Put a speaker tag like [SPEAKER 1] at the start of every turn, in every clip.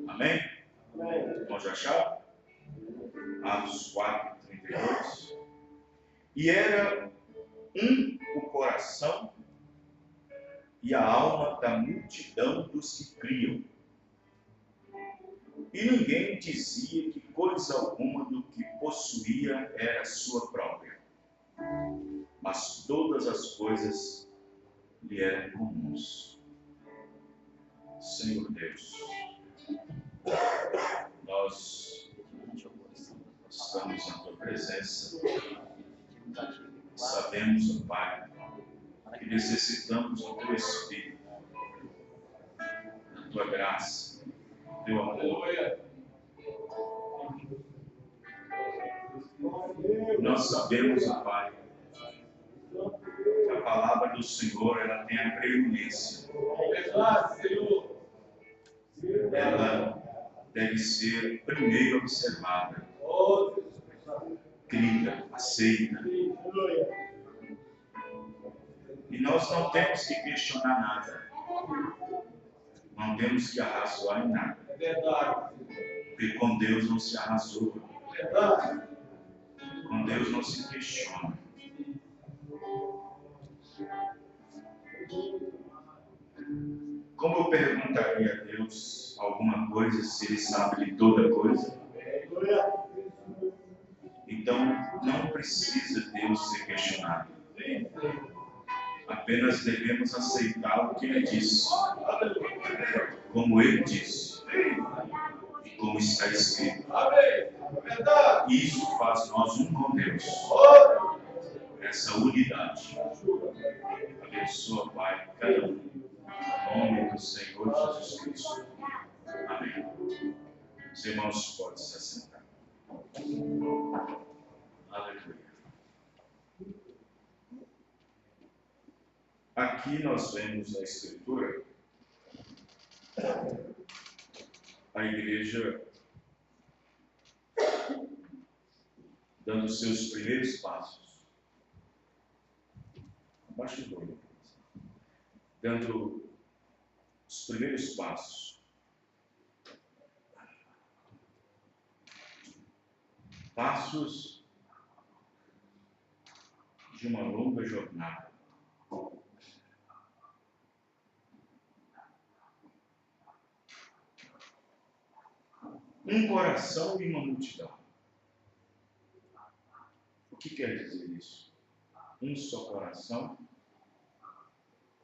[SPEAKER 1] Amém? Vamos já achar? Atos 4, 32. E era o coração e a alma da multidão dos que criam. E ninguém dizia que coisa alguma do que possuía era sua própria, mas todas as coisas lhe eram comuns. Senhor Deus, nós estamos na tua presença, sabemos, ó Pai, que necessitamos do teu Espírito, da tua graça, do teu amor. Nós sabemos, ó Pai, que a palavra do Senhor, ela tem a preeminência. Ela deve ser primeiro observada, crida, aceita. E nós não temos que questionar nada. Não temos que arrazoar em nada. Porque com Deus não se arrazoa. Com Deus não se questiona. Como eu perguntaria a Deus alguma coisa se Ele sabe de toda coisa? Então não precisa Deus ser questionado. Apenas devemos aceitar o que Ele disse, como Ele disse e como está escrito. Isso faz nós um com Deus. Essa unidade. Abençoa, Pai, cada um. Em nome do Senhor Jesus Cristo. Amém. Os irmãos podem se assentar. Aleluia. Aqui nós vemos na Escritura a igreja dando seus primeiros passos. Abaixa o olho. Dando os primeiros passos. Passos de uma longa jornada. Um coração e uma multidão. O que quer dizer isso? Um só coração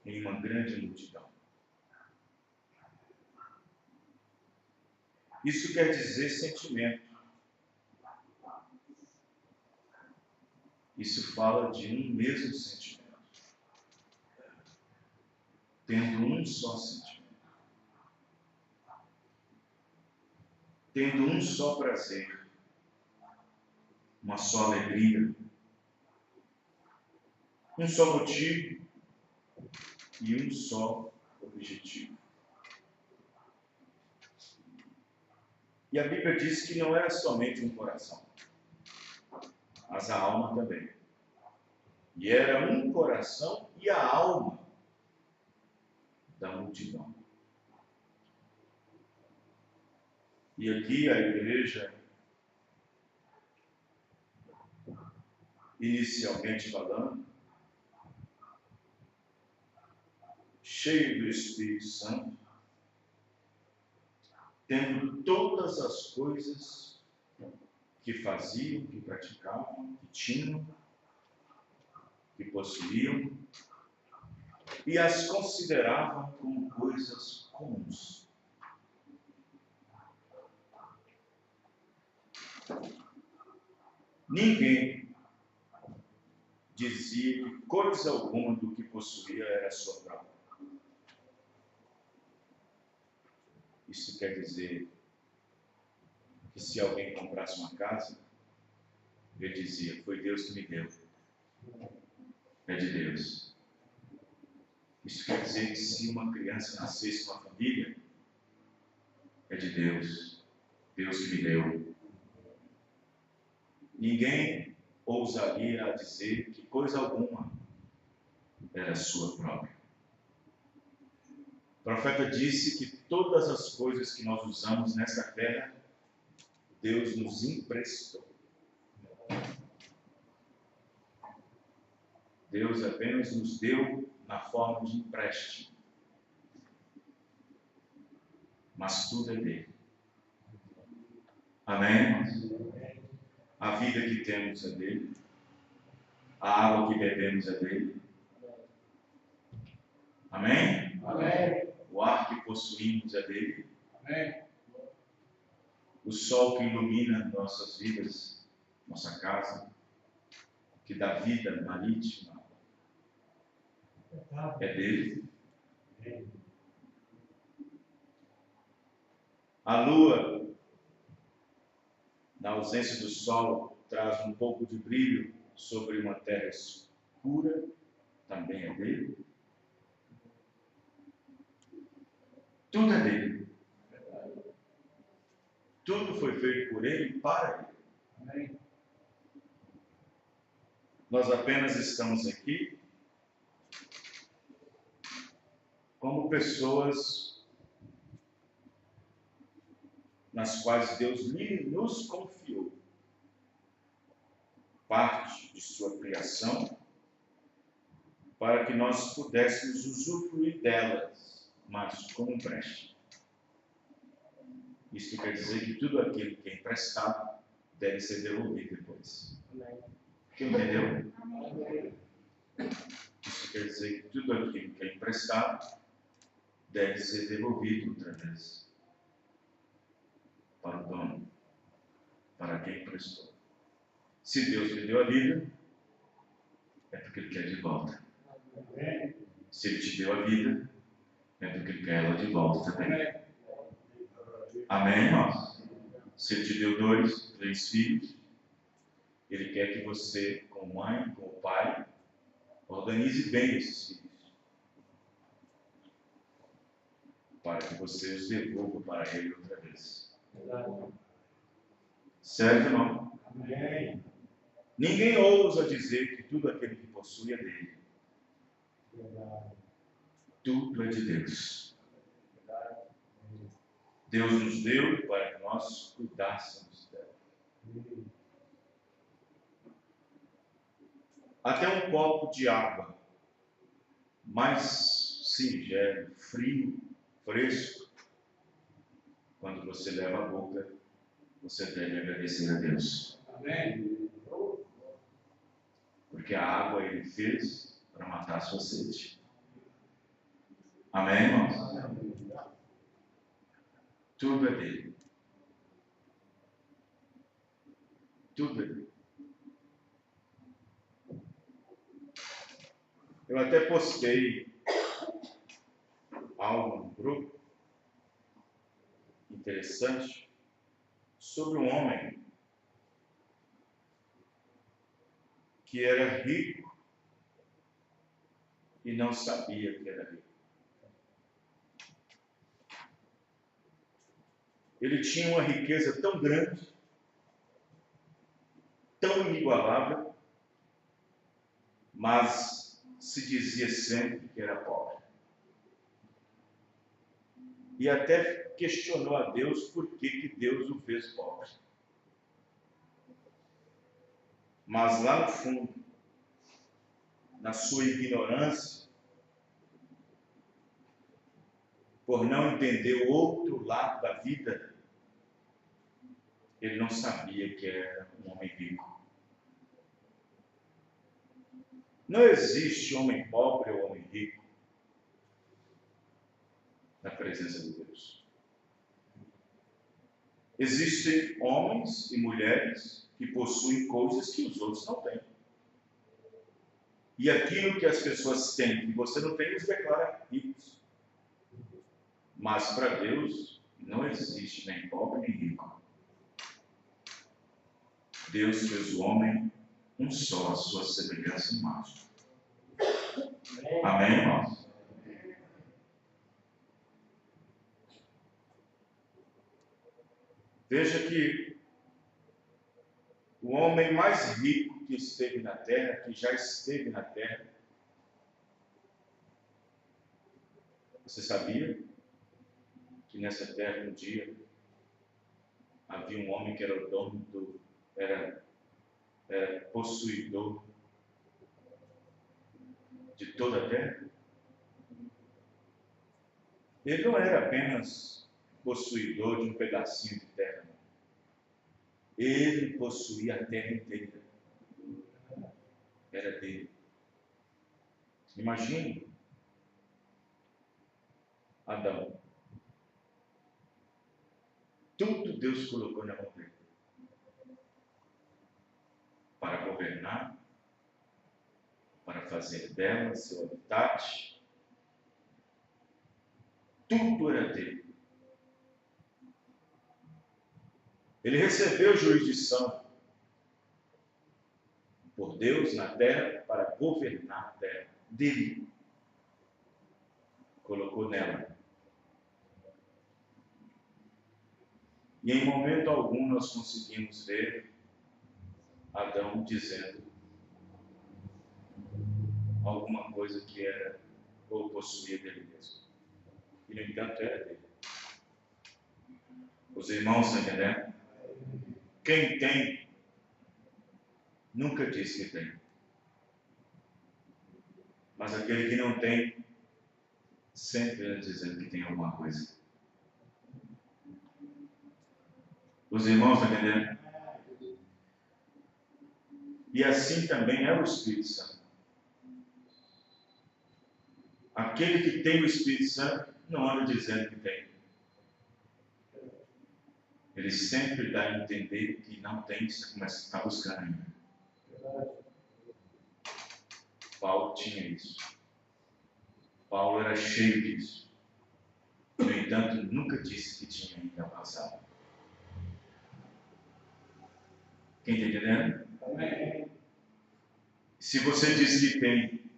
[SPEAKER 1] em uma grande multidão. Isso quer dizer sentimento. Isso fala de um mesmo sentimento. Tendo um só sentimento. Tendo um só prazer. Uma só alegria. Um só motivo. E um só objetivo. E a Bíblia diz que não era somente um coração, mas a alma também. E era um coração e a alma da multidão. E aqui a igreja, inicialmente falando, cheio do Espírito Santo, tendo todas as coisas que faziam, que praticavam, que tinham, que possuíam, e as consideravam como coisas comuns. Ninguém dizia que coisa alguma do que possuía era sua própria. Isso quer dizer que se alguém comprasse uma casa, ele dizia, foi Deus que me deu. É de Deus. Isso quer dizer que se uma criança nascesse numa família, é de Deus. Deus que me deu. Ninguém ousaria a dizer que coisa alguma era sua própria. O profeta disse que todas as coisas que nós usamos nesta terra, Deus nos emprestou. Deus apenas nos deu na forma de empréstimo. Mas tudo é dele. Amém? A vida que temos é dele. A água que bebemos é dele. Amém?
[SPEAKER 2] Amém.
[SPEAKER 1] O ar que possuímos é dele.
[SPEAKER 2] Amém.
[SPEAKER 1] O sol que ilumina nossas vidas, nossa casa, que dá vida marítima, é dele. A lua, na ausência do sol, traz um pouco de brilho sobre uma terra escura, também é dele. Tudo é dele. Tudo foi feito por ele e para ele.
[SPEAKER 2] Amém.
[SPEAKER 1] Nós apenas estamos aqui como pessoas nas quais Deus nos confiou parte de sua criação para que nós pudéssemos usufruir delas, mas como empréstimo. Isso quer dizer que tudo aquilo que é emprestado deve ser devolvido depois. Quem entendeu? Isso quer dizer que tudo aquilo que é emprestado deve ser devolvido outra vez para o dono, para quem emprestou. Se Deus lhe deu a vida, é porque Ele quer de volta. Se Ele te deu a vida, é porque Ele quer ela de volta também. Amém, irmãos? Se Ele te deu 2, 3 filhos, Ele quer que você, com mãe, com o pai, organize bem esses filhos, para que você os devolva para Ele outra vez. Certo, irmão?
[SPEAKER 2] Amém.
[SPEAKER 1] Ninguém ousa dizer que tudo aquele que possui é dele. Tudo é de Deus. Deus nos deu para que nós cuidássemos dela. Até um copo de água mais singelo, frio, fresco, quando você leva a boca, você deve agradecer a Deus.
[SPEAKER 2] Amém.
[SPEAKER 1] Porque a água Ele fez para matar a sua sede. Amém, irmãos? Tudo é dele. Tudo é dele. Eu até postei algo no grupo interessante sobre um homem que era rico e não sabia que era rico. Ele tinha uma riqueza tão grande, tão inigualável, mas se dizia sempre que era pobre. E até questionou a Deus por que Deus o fez pobre. Mas lá no fundo, na sua ignorância, por não entender o outro lado da vida, ele não sabia que era um homem rico. Não existe homem pobre ou homem rico na presença de Deus. Existem homens e mulheres que possuem coisas que os outros não têm. E aquilo que as pessoas têm que você não tem, os declara ricos. Mas para Deus não existe nem pobre nem rico. Deus fez o homem um só, a sua semelhança e imagem. Amém, irmãos? Veja que o homem mais rico que esteve na terra, que já esteve na terra, você sabia que nessa terra um dia havia um homem que era o dono era possuidor de toda a terra? Ele não era apenas possuidor de um pedacinho de terra. Ele possuía a terra inteira. Era dele. Imagine Adão. Tudo Deus colocou na mão dele. Para governar, para fazer dela seu habitat. Tudo era dele. Ele recebeu jurisdição por Deus na terra para governar a terra dele. Colocou nela. E em momento algum nós conseguimos ver Adão dizendo alguma coisa que era ou possuía dele mesmo. E no entanto era dele. Os irmãos estão entendendo? Quem tem, nunca diz que tem. Mas aquele que não tem, sempre anda dizendo que tem alguma coisa. Os irmãos estão entendendo? E assim também é o Espírito Santo. Aquele que tem o Espírito Santo não anda dizendo que tem. Ele sempre dá a entender que não tem, você começa a estar buscando ainda. Paulo tinha isso. Paulo era cheio disso. No entanto, nunca disse que tinha ainda alcançado. Quem está entendendo?
[SPEAKER 2] Amém.
[SPEAKER 1] Se você diz que tem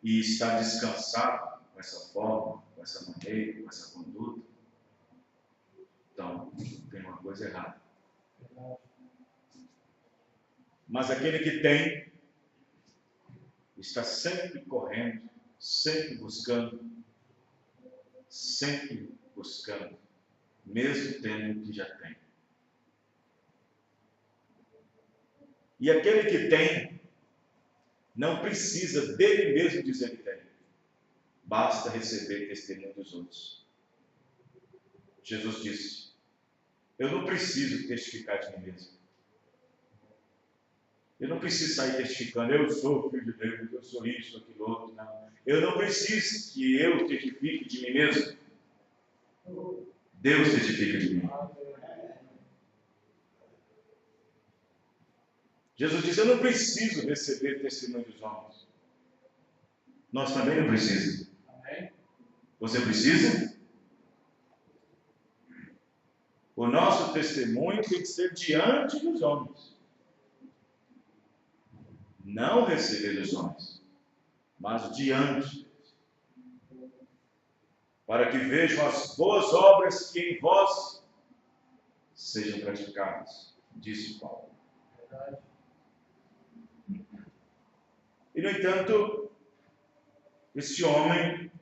[SPEAKER 1] e está descansado com essa forma, com essa maneira, com essa conduta, então tem uma coisa errada. Mas aquele que tem, está sempre correndo, sempre buscando, mesmo tendo o que já tem. E aquele que tem, não precisa dele mesmo dizer que tem. Basta receber testemunho dos outros. Jesus disse: eu não preciso testificar de mim mesmo. Eu não preciso sair testificando, eu sou filho de Deus, eu sou isso, aquilo outro. Não. Eu não preciso que eu testifique de mim mesmo. Deus testifica de mim. Jesus disse: eu não preciso receber testemunho dos homens. Nós também não precisamos. Você precisa? O nosso testemunho tem que ser diante dos homens. Não receber dos homens, mas diante deles. Para que vejam as boas obras que em vós sejam praticadas, disse Paulo. E, no entanto, esse homem,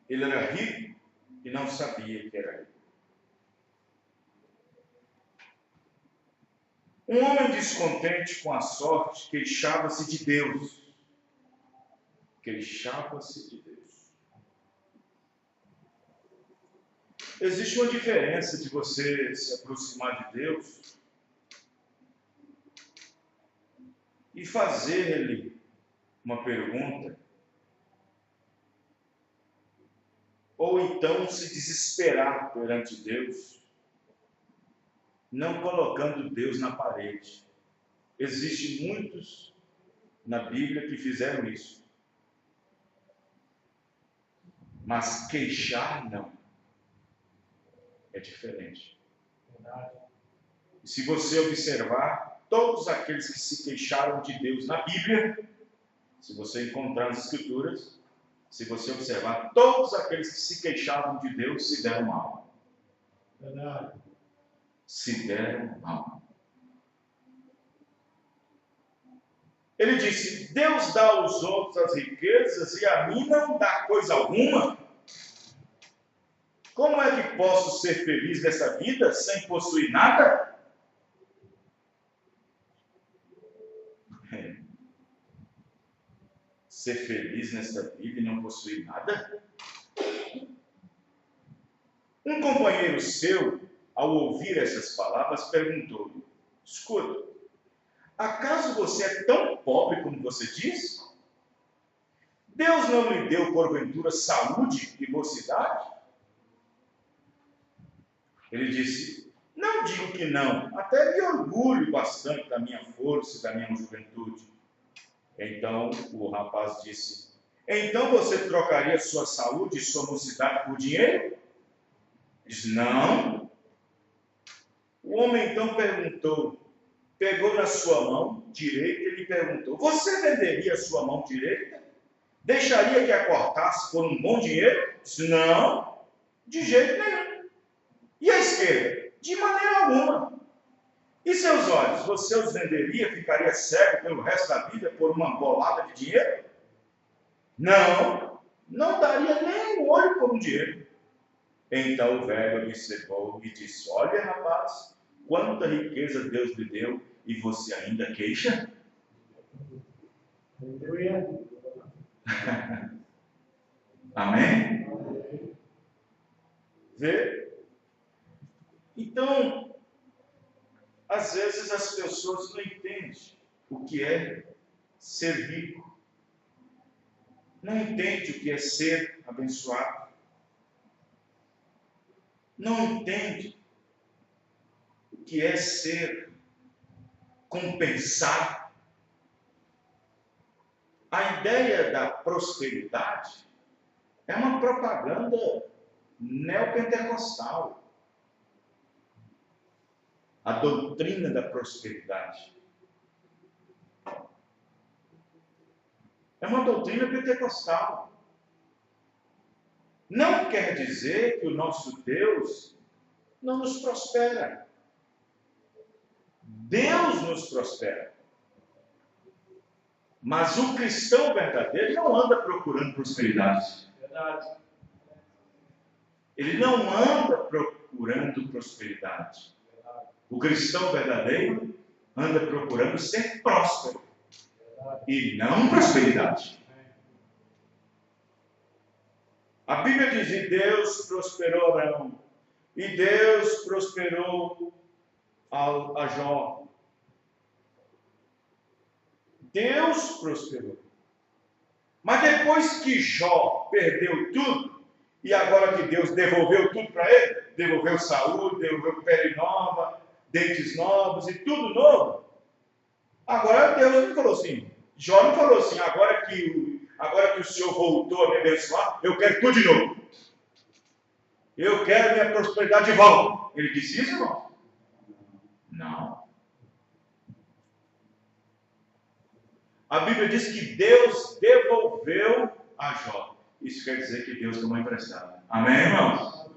[SPEAKER 1] ele era rico e não sabia que era rico. Um homem descontente com a sorte queixava-se de Deus. Queixava-se de Deus. Existe uma diferença de você se aproximar de Deus e fazer-lhe uma pergunta, ou então se desesperar perante Deus, não colocando Deus na parede. Existem muitos na Bíblia que fizeram isso. Mas queixar, não. É diferente. E se você observar, todos aqueles que se queixaram de Deus na Bíblia, se você encontrar nas Escrituras, se você observar, todos aqueles que se queixavam de Deus se deram mal.
[SPEAKER 2] Verdade.
[SPEAKER 1] Se deram mal. Ele disse: Deus dá aos outros as riquezas e a mim não dá coisa alguma. Como é que posso ser feliz nessa vida sem possuir nada? Ser feliz nessa vida e não possuir nada? Um companheiro seu, ao ouvir essas palavras, perguntou-lhe: escuta, acaso você é tão pobre como você diz? Deus não lhe deu, porventura, saúde e mocidade? Ele disse: não digo que não, até me orgulho bastante da minha força e da minha juventude. Então o rapaz disse: então você trocaria sua saúde e sua mocidade por dinheiro? Diz: não. O homem então pegou na sua mão direita e lhe perguntou: você venderia a sua mão direita? Deixaria que a cortasse por um bom dinheiro? Diz: não, de jeito nenhum. E a esquerda? De maneira alguma. E seus olhos? Você os venderia, ficaria cego pelo resto da vida por uma bolada de dinheiro? Não, não daria nem um olho por um dinheiro. Então o velho observou e disse: olha, rapaz, quanta riqueza Deus lhe deu e você ainda queixa? Amém? Vê? Então, às vezes as pessoas não entendem o que é ser rico, não entendem o que é ser abençoado, não entendem o que é ser compensado. A ideia da prosperidade é uma propaganda neopentecostal. A doutrina da prosperidade é uma doutrina pentecostal. Não quer dizer que o nosso Deus não nos prospera. Deus nos prospera. Mas o cristão verdadeiro não anda procurando prosperidade.
[SPEAKER 2] Verdade.
[SPEAKER 1] Ele não anda procurando prosperidade. O cristão verdadeiro anda procurando ser próspero e não prosperidade. A Bíblia diz: e Deus prosperou Abraão, e Deus prosperou a Jó. Deus prosperou. Mas depois que Jó perdeu tudo, e agora que Deus devolveu tudo para ele, devolveu saúde, devolveu pele nova, dentes novos e tudo novo, agora Deus não falou assim, Jó não falou assim: agora que o Senhor voltou a me abençoar, eu quero tudo de novo. Eu quero minha prosperidade de volta. Ele disse isso, irmão? Não. A Bíblia diz que Deus devolveu a Jó. Isso quer dizer que Deus tomou emprestado. Amém, irmãos?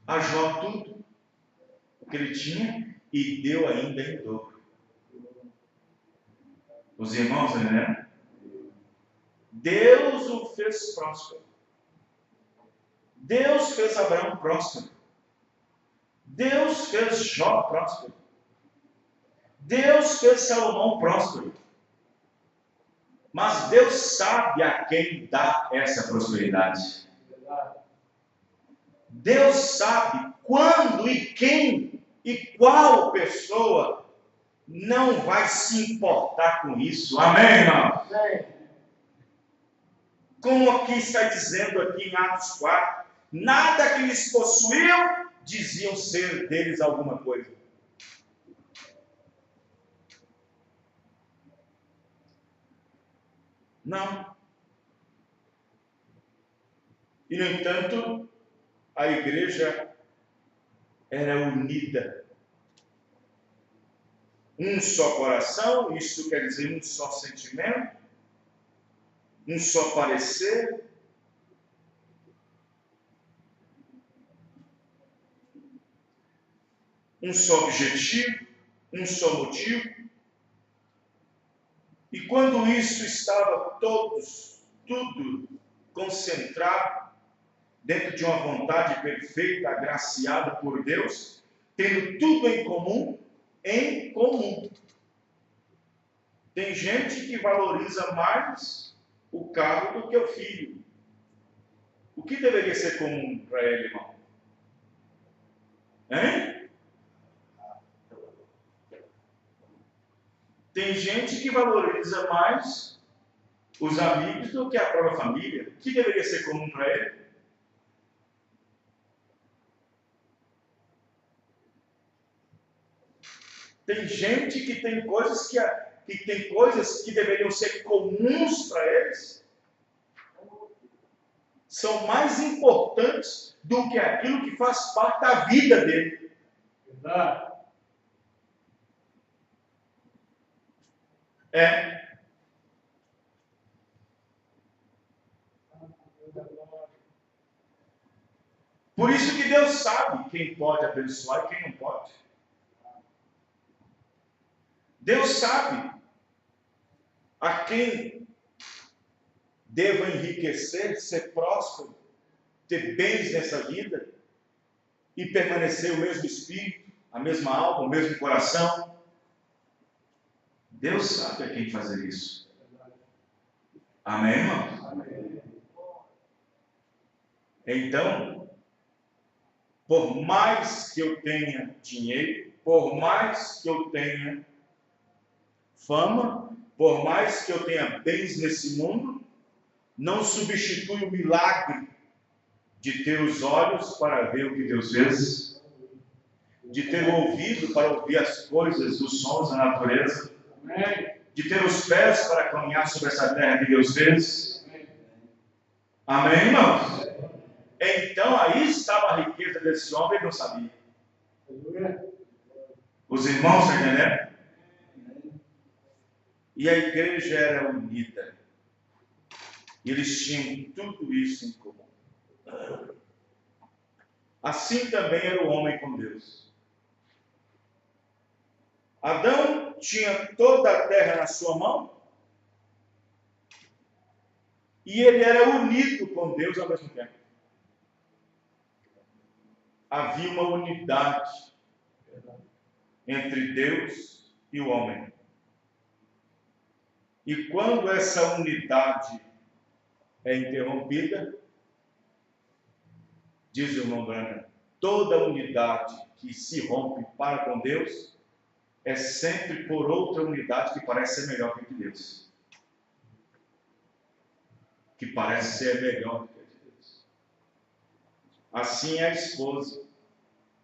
[SPEAKER 1] A Jó tudo o que ele tinha e deu ainda em dobro. Os irmãos, né? Deus o fez próspero. Deus fez Abraão próspero. Deus fez Jó próspero. Deus fez Salomão próspero. Mas Deus sabe a quem dá essa prosperidade. Deus sabe quando e quem e qual pessoa não vai se importar com isso. Amém, irmão? Como aqui está dizendo aqui em Atos 4, nada que eles possuíam diziam ser deles alguma coisa. Não. E, no entanto, a igreja era unida. Um só coração, isso quer dizer um só sentimento, um só parecer. Um só objetivo, um só motivo. E quando isso estava tudo concentrado, dentro de uma vontade perfeita, agraciada por Deus, tendo tudo em comum, em comum. Tem gente que valoriza mais o carro do que o filho. O que deveria ser comum para ele, irmão? Hein? Tem gente que valoriza mais os amigos do que a própria família. O que deveria ser comum para ele? Tem gente que tem coisas que deveriam ser comuns para eles, são mais importantes do que aquilo que faz parte da vida dele.
[SPEAKER 2] Verdade.
[SPEAKER 1] É. Por isso que Deus sabe quem pode abençoar e quem não pode. Deus sabe a quem devo enriquecer, ser próspero, ter bens nessa vida e permanecer o mesmo espírito, a mesma alma, o mesmo coração. Deus sabe a quem fazer isso. Amém, irmão?
[SPEAKER 2] Amém.
[SPEAKER 1] Então, por mais que eu tenha dinheiro, por mais que eu tenha fama, por mais que eu tenha bens nesse mundo, não substitui o milagre de ter os olhos para ver o que Deus fez, de ter o ouvido para ouvir as coisas, os sons da natureza,
[SPEAKER 2] Amém.
[SPEAKER 1] de ter os pés para caminhar sobre essa terra que Deus fez. Amém, irmãos? Então aí estava a riqueza desse homem, ele não sabia. Os irmãos estão entendendo? E a igreja era unida. E eles tinham tudo isso em comum. Assim também era o homem com Deus. Adão tinha toda a terra na sua mão e ele era unido com Deus ao mesmo tempo. Havia uma unidade entre Deus e o homem. E quando essa unidade é interrompida, diz o irmão Branham, toda unidade que se rompe para com Deus é sempre por outra unidade que parece ser melhor que a de Deus. Que parece ser melhor do que a de Deus. Assim é a esposa,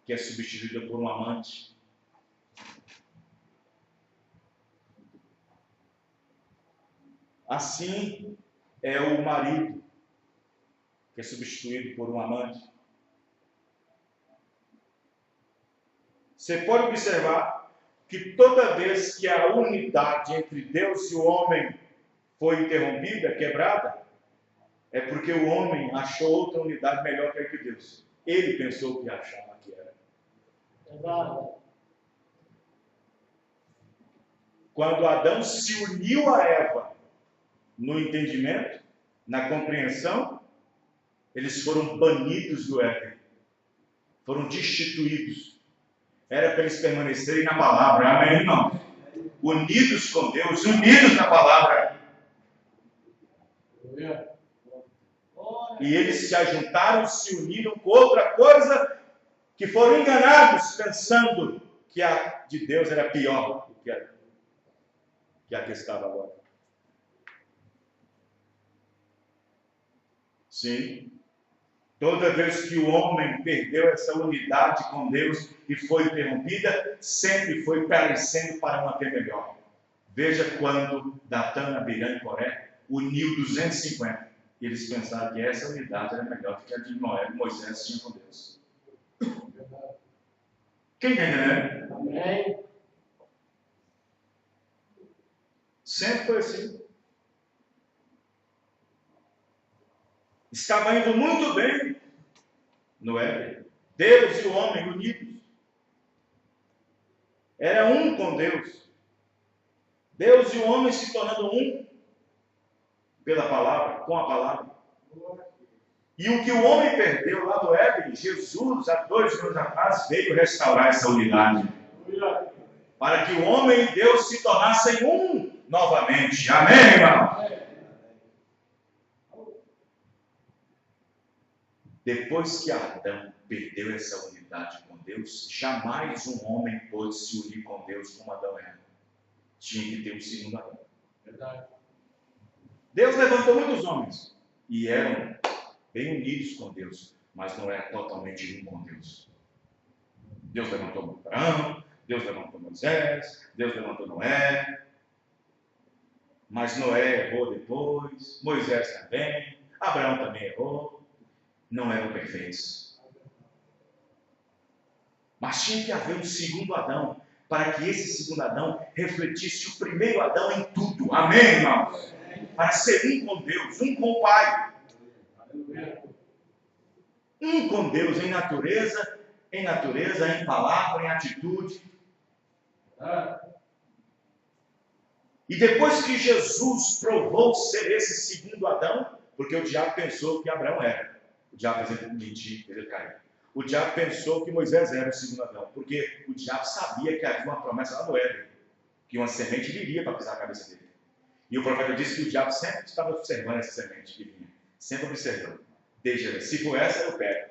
[SPEAKER 1] que é substituída por um amante. Assim é o marido, que é substituído por um amante. Você pode observar que toda vez que a unidade entre Deus e o homem foi interrompida, quebrada, é porque o homem achou outra unidade melhor que a de Deus. Ele pensou que achava que era.
[SPEAKER 2] Verdade.
[SPEAKER 1] Quando Adão se uniu a Eva no entendimento, na compreensão, eles foram banidos do Éden, foram destituídos. Era para eles permanecerem na palavra, amém, irmão? Unidos com Deus, unidos na palavra. E eles se ajuntaram, se uniram com outra coisa, que foram enganados, pensando que a de Deus era pior do que a que estava agora. Sim. Toda vez que o homem perdeu essa unidade com Deus e foi interrompida, sempre foi parecendo para manter melhor. Veja quando Datã, Abirã e Coré uniu 250. E eles pensaram que essa unidade era melhor do que a de Noé e Moisés tinha com Deus. Quem está entendendo?
[SPEAKER 2] Amém.
[SPEAKER 1] Sempre foi assim. Estava indo muito bem no Éden. Deus e o homem unidos. Era um com Deus. Deus e o homem se tornando um pela palavra, com a palavra. E o que o homem perdeu lá do Éden, Jesus, há 2 anos atrás, veio restaurar essa unidade. Para que o homem e Deus se tornassem um novamente. Amém, irmão? Depois que Adão perdeu essa unidade com Deus, jamais um homem pôde se unir com Deus como Adão era. Tinha que ter um segundo Adão.
[SPEAKER 2] Verdade.
[SPEAKER 1] Deus levantou muitos homens e eram bem unidos com Deus, mas não era totalmente um com Deus. Deus levantou Abraão, Deus levantou Moisés, Deus levantou Noé, mas Noé errou depois, Moisés também, Abraão também errou, não eram perfeitos. Mas tinha que haver um segundo Adão, para que esse segundo Adão refletisse o primeiro Adão em tudo. Amém, irmãos? Para ser um com Deus, um com o Pai. Um com Deus em natureza, em palavra, em atitude. E depois que Jesus provou ser esse segundo Adão, porque o diabo pensou que Abraão era. O diabo fez ele mentir, ele caiu. O diabo pensou que Moisés era o segundo Adão, porque o diabo sabia que havia uma promessa lá no Éden, que uma semente viria para pisar a cabeça dele. E o profeta disse que o diabo sempre estava observando essa semente que vinha, sempre observando. Deixa ver, se for essa eu pego.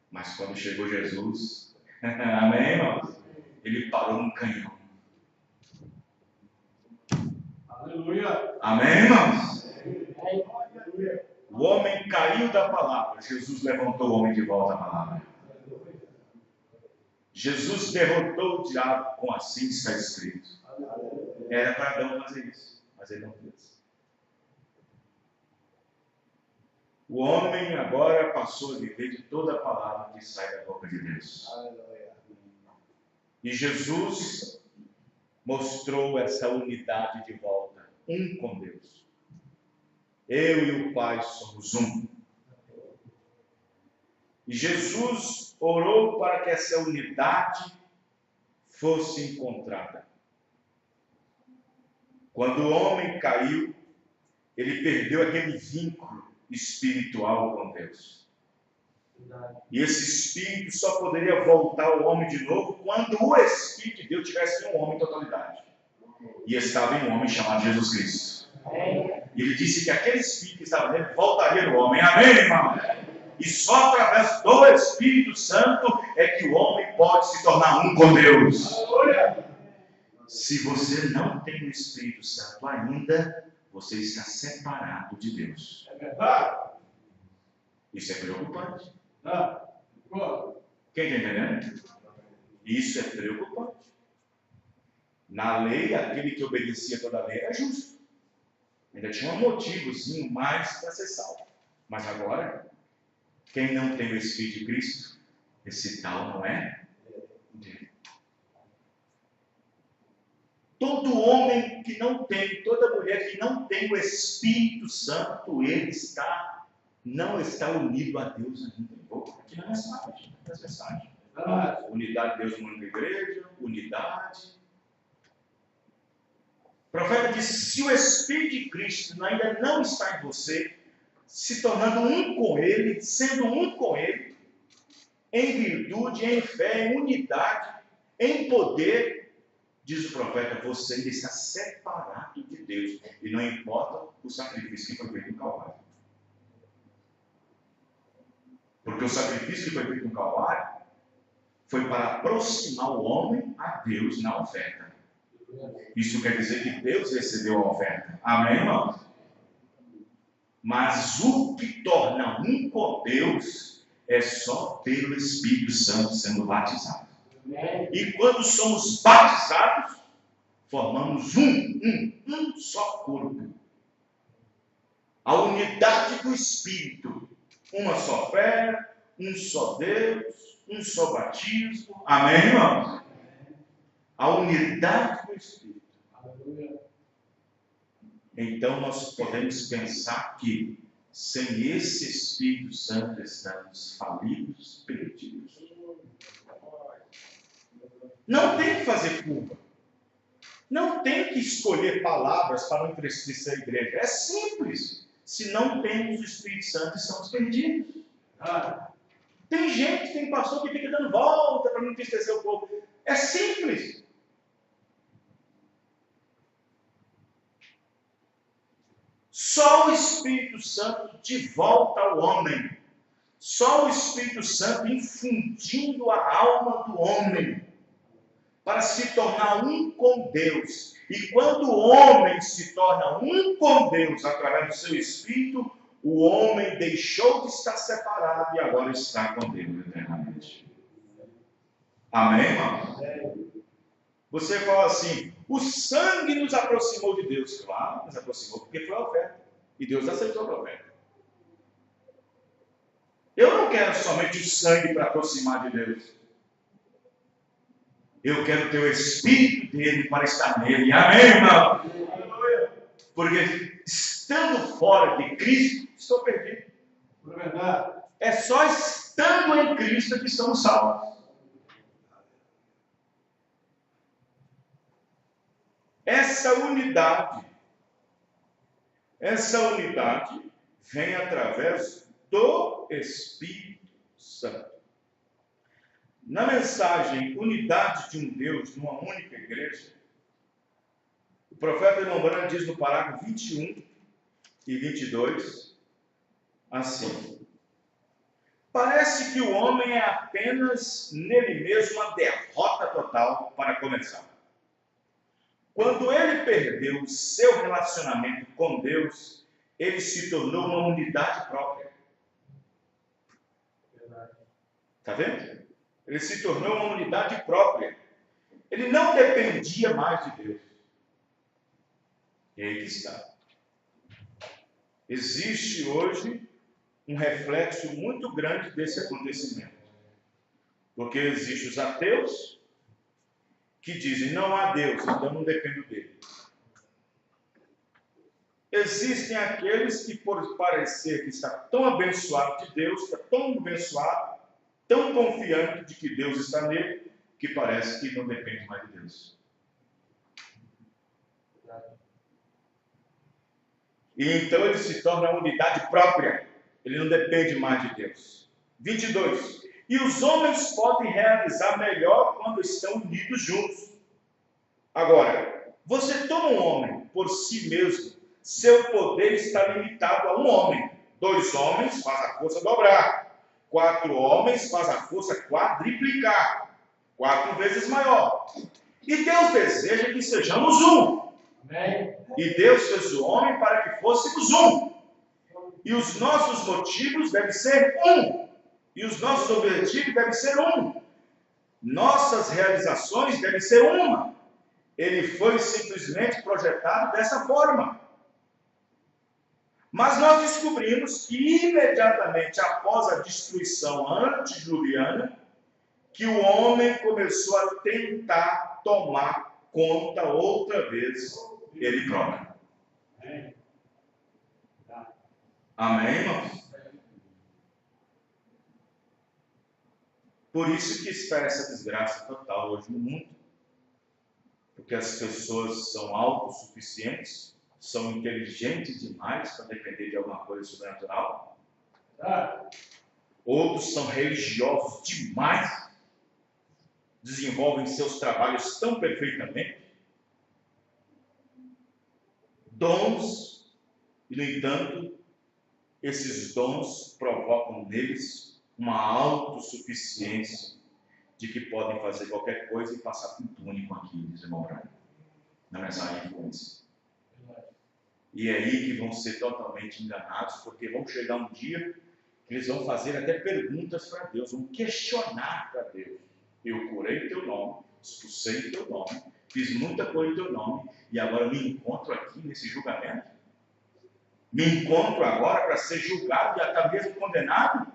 [SPEAKER 1] Mas quando chegou Jesus, amém, irmãos? Ele parou num canhão.
[SPEAKER 2] Aleluia.
[SPEAKER 1] Amém, irmãos? O homem caiu da palavra, Jesus levantou o homem de volta à palavra. Jesus derrotou o diabo, com assim está escrito. Era para Adão fazer isso, mas ele não fez. O homem agora passou a viver de toda a palavra que sai da boca de Deus. E Jesus mostrou essa unidade de volta, um com Deus. Eu e o Pai somos um. E Jesus orou para que essa unidade fosse encontrada. Quando o homem caiu, ele perdeu aquele vínculo espiritual com Deus. E esse espírito só poderia voltar ao homem de novo quando o Espírito de Deus tivesse em um homem em totalidade. E estava em um homem chamado Jesus Cristo. E ele disse que aquele espírito que estava nele voltaria no homem. Amém, irmão? E só através do Espírito Santo é que o homem pode se tornar um com Deus. Se você não tem o Espírito Santo ainda, você está separado de Deus.
[SPEAKER 2] É verdade.
[SPEAKER 1] Isso é preocupante.
[SPEAKER 2] Quem
[SPEAKER 1] está entendendo? Isso é preocupante. Na lei, aquele que obedecia toda a lei era justo. Ainda tinha um motivozinho mais para ser salvo. Mas agora, quem não tem o Espírito de Cristo, esse tal não é dele. Todo homem que não tem, toda mulher que não tem o Espírito Santo, ele não está unido a Deus ainda. Aqui na mensagem, nas mensagens. Unidade de Deus numa única igreja, unidade. O profeta disse: se o Espírito de Cristo ainda não está em você, se tornando um com Ele, sendo um com Ele, em virtude, em fé, em unidade, em poder, diz o profeta, você ainda está separado de Deus. E não importa o sacrifício que foi feito no Calvário. Porque o sacrifício que foi feito no Calvário foi para aproximar o homem a Deus na oferta. Isso quer dizer que Deus recebeu a oferta. Amém, irmãos? Mas o que torna um com Deus é só pelo Espírito Santo sendo batizado. E quando somos batizados, formamos um só corpo. A unidade do Espírito. Uma só fé, um só Deus, um só batismo. Amém, irmãos? A unidade do Espírito. Então nós podemos pensar que sem esse Espírito Santo estamos falidos, perdidos. Não tem que fazer curva. Não tem que escolher palavras para não entristecer a igreja. É simples. se não temos o Espírito Santo, estamos perdidos. Tem gente, tem pastor que fica dando volta para não entristecer o povo. É simples. Só o Espírito Santo de volta ao homem. Só o Espírito Santo infundindo a alma do homem para se tornar um com Deus. E quando o homem se torna um com Deus através do seu Espírito, o homem deixou de estar separado e agora está com Deus eternamente. Amém, irmão? Você fala assim, o sangue nos aproximou de Deus. Claro, nos aproximou porque foi a oferta. E Deus aceitou a oferta. Eu não quero somente o sangue para aproximar de Deus. Eu quero ter o Espírito dele para estar nele. Amém, irmão? Porque estando fora de Cristo, estou perdido. É só estando em Cristo que estamos salvos. Essa unidade vem através do Espírito Santo. Na mensagem Unidade de um Deus numa única igreja, o profeta irmão Branham diz no parágrafo 21 e 22, assim: parece que o homem é apenas nele mesmo uma derrota total para começar. Quando ele perdeu o seu relacionamento com Deus, ele se tornou uma unidade própria. Está vendo? Ele se tornou uma unidade própria. Ele não dependia mais de Deus. E aí que está. Existe hoje um reflexo muito grande desse acontecimento. Porque existem os ateus que dizem, não há Deus, então não dependo dele. Existem aqueles que, por parecer que está tão abençoado de Deus, está tão abençoado, tão confiante de que Deus está nele, que parece que não depende mais de Deus. E então ele se torna uma unidade própria. Ele não depende mais de Deus. 22. E os homens podem realizar melhor quando estão unidos juntos. Agora, você toma um homem por si mesmo, seu poder está limitado a um homem. 2 homens faz a força dobrar. 4 homens faz a força quadriplicar. 4 vezes maior. E Deus deseja que sejamos um. Amém. E Deus fez o homem para que fôssemos um. E os nossos motivos devem ser um. E os nossos objetivos devem ser um. Nossas realizações devem ser uma. Ele foi simplesmente projetado dessa forma. Mas nós descobrimos que imediatamente após a destruição antediluviana, que o homem começou a tentar tomar conta outra vez ele próprio. Amém, irmãos? Por isso que está essa desgraça total hoje no mundo. Porque as pessoas são autossuficientes, são inteligentes demais para depender de alguma coisa sobrenatural. Outros são religiosos demais, desenvolvem seus trabalhos tão perfeitamente. Dons, e no entanto, esses dons provocam neles uma autossuficiência de que podem fazer qualquer coisa e passar por túnico aqui, diz o irmão Branham, na mensagem de influência. E é aí que vão ser totalmente enganados, porque vão chegar um dia que eles vão fazer até perguntas para Deus, vão questionar para Deus. Eu curei o teu nome, expulsei o teu nome, fiz muita coisa em teu nome, e agora me encontro aqui nesse julgamento? Me encontro agora para ser julgado e até mesmo condenado?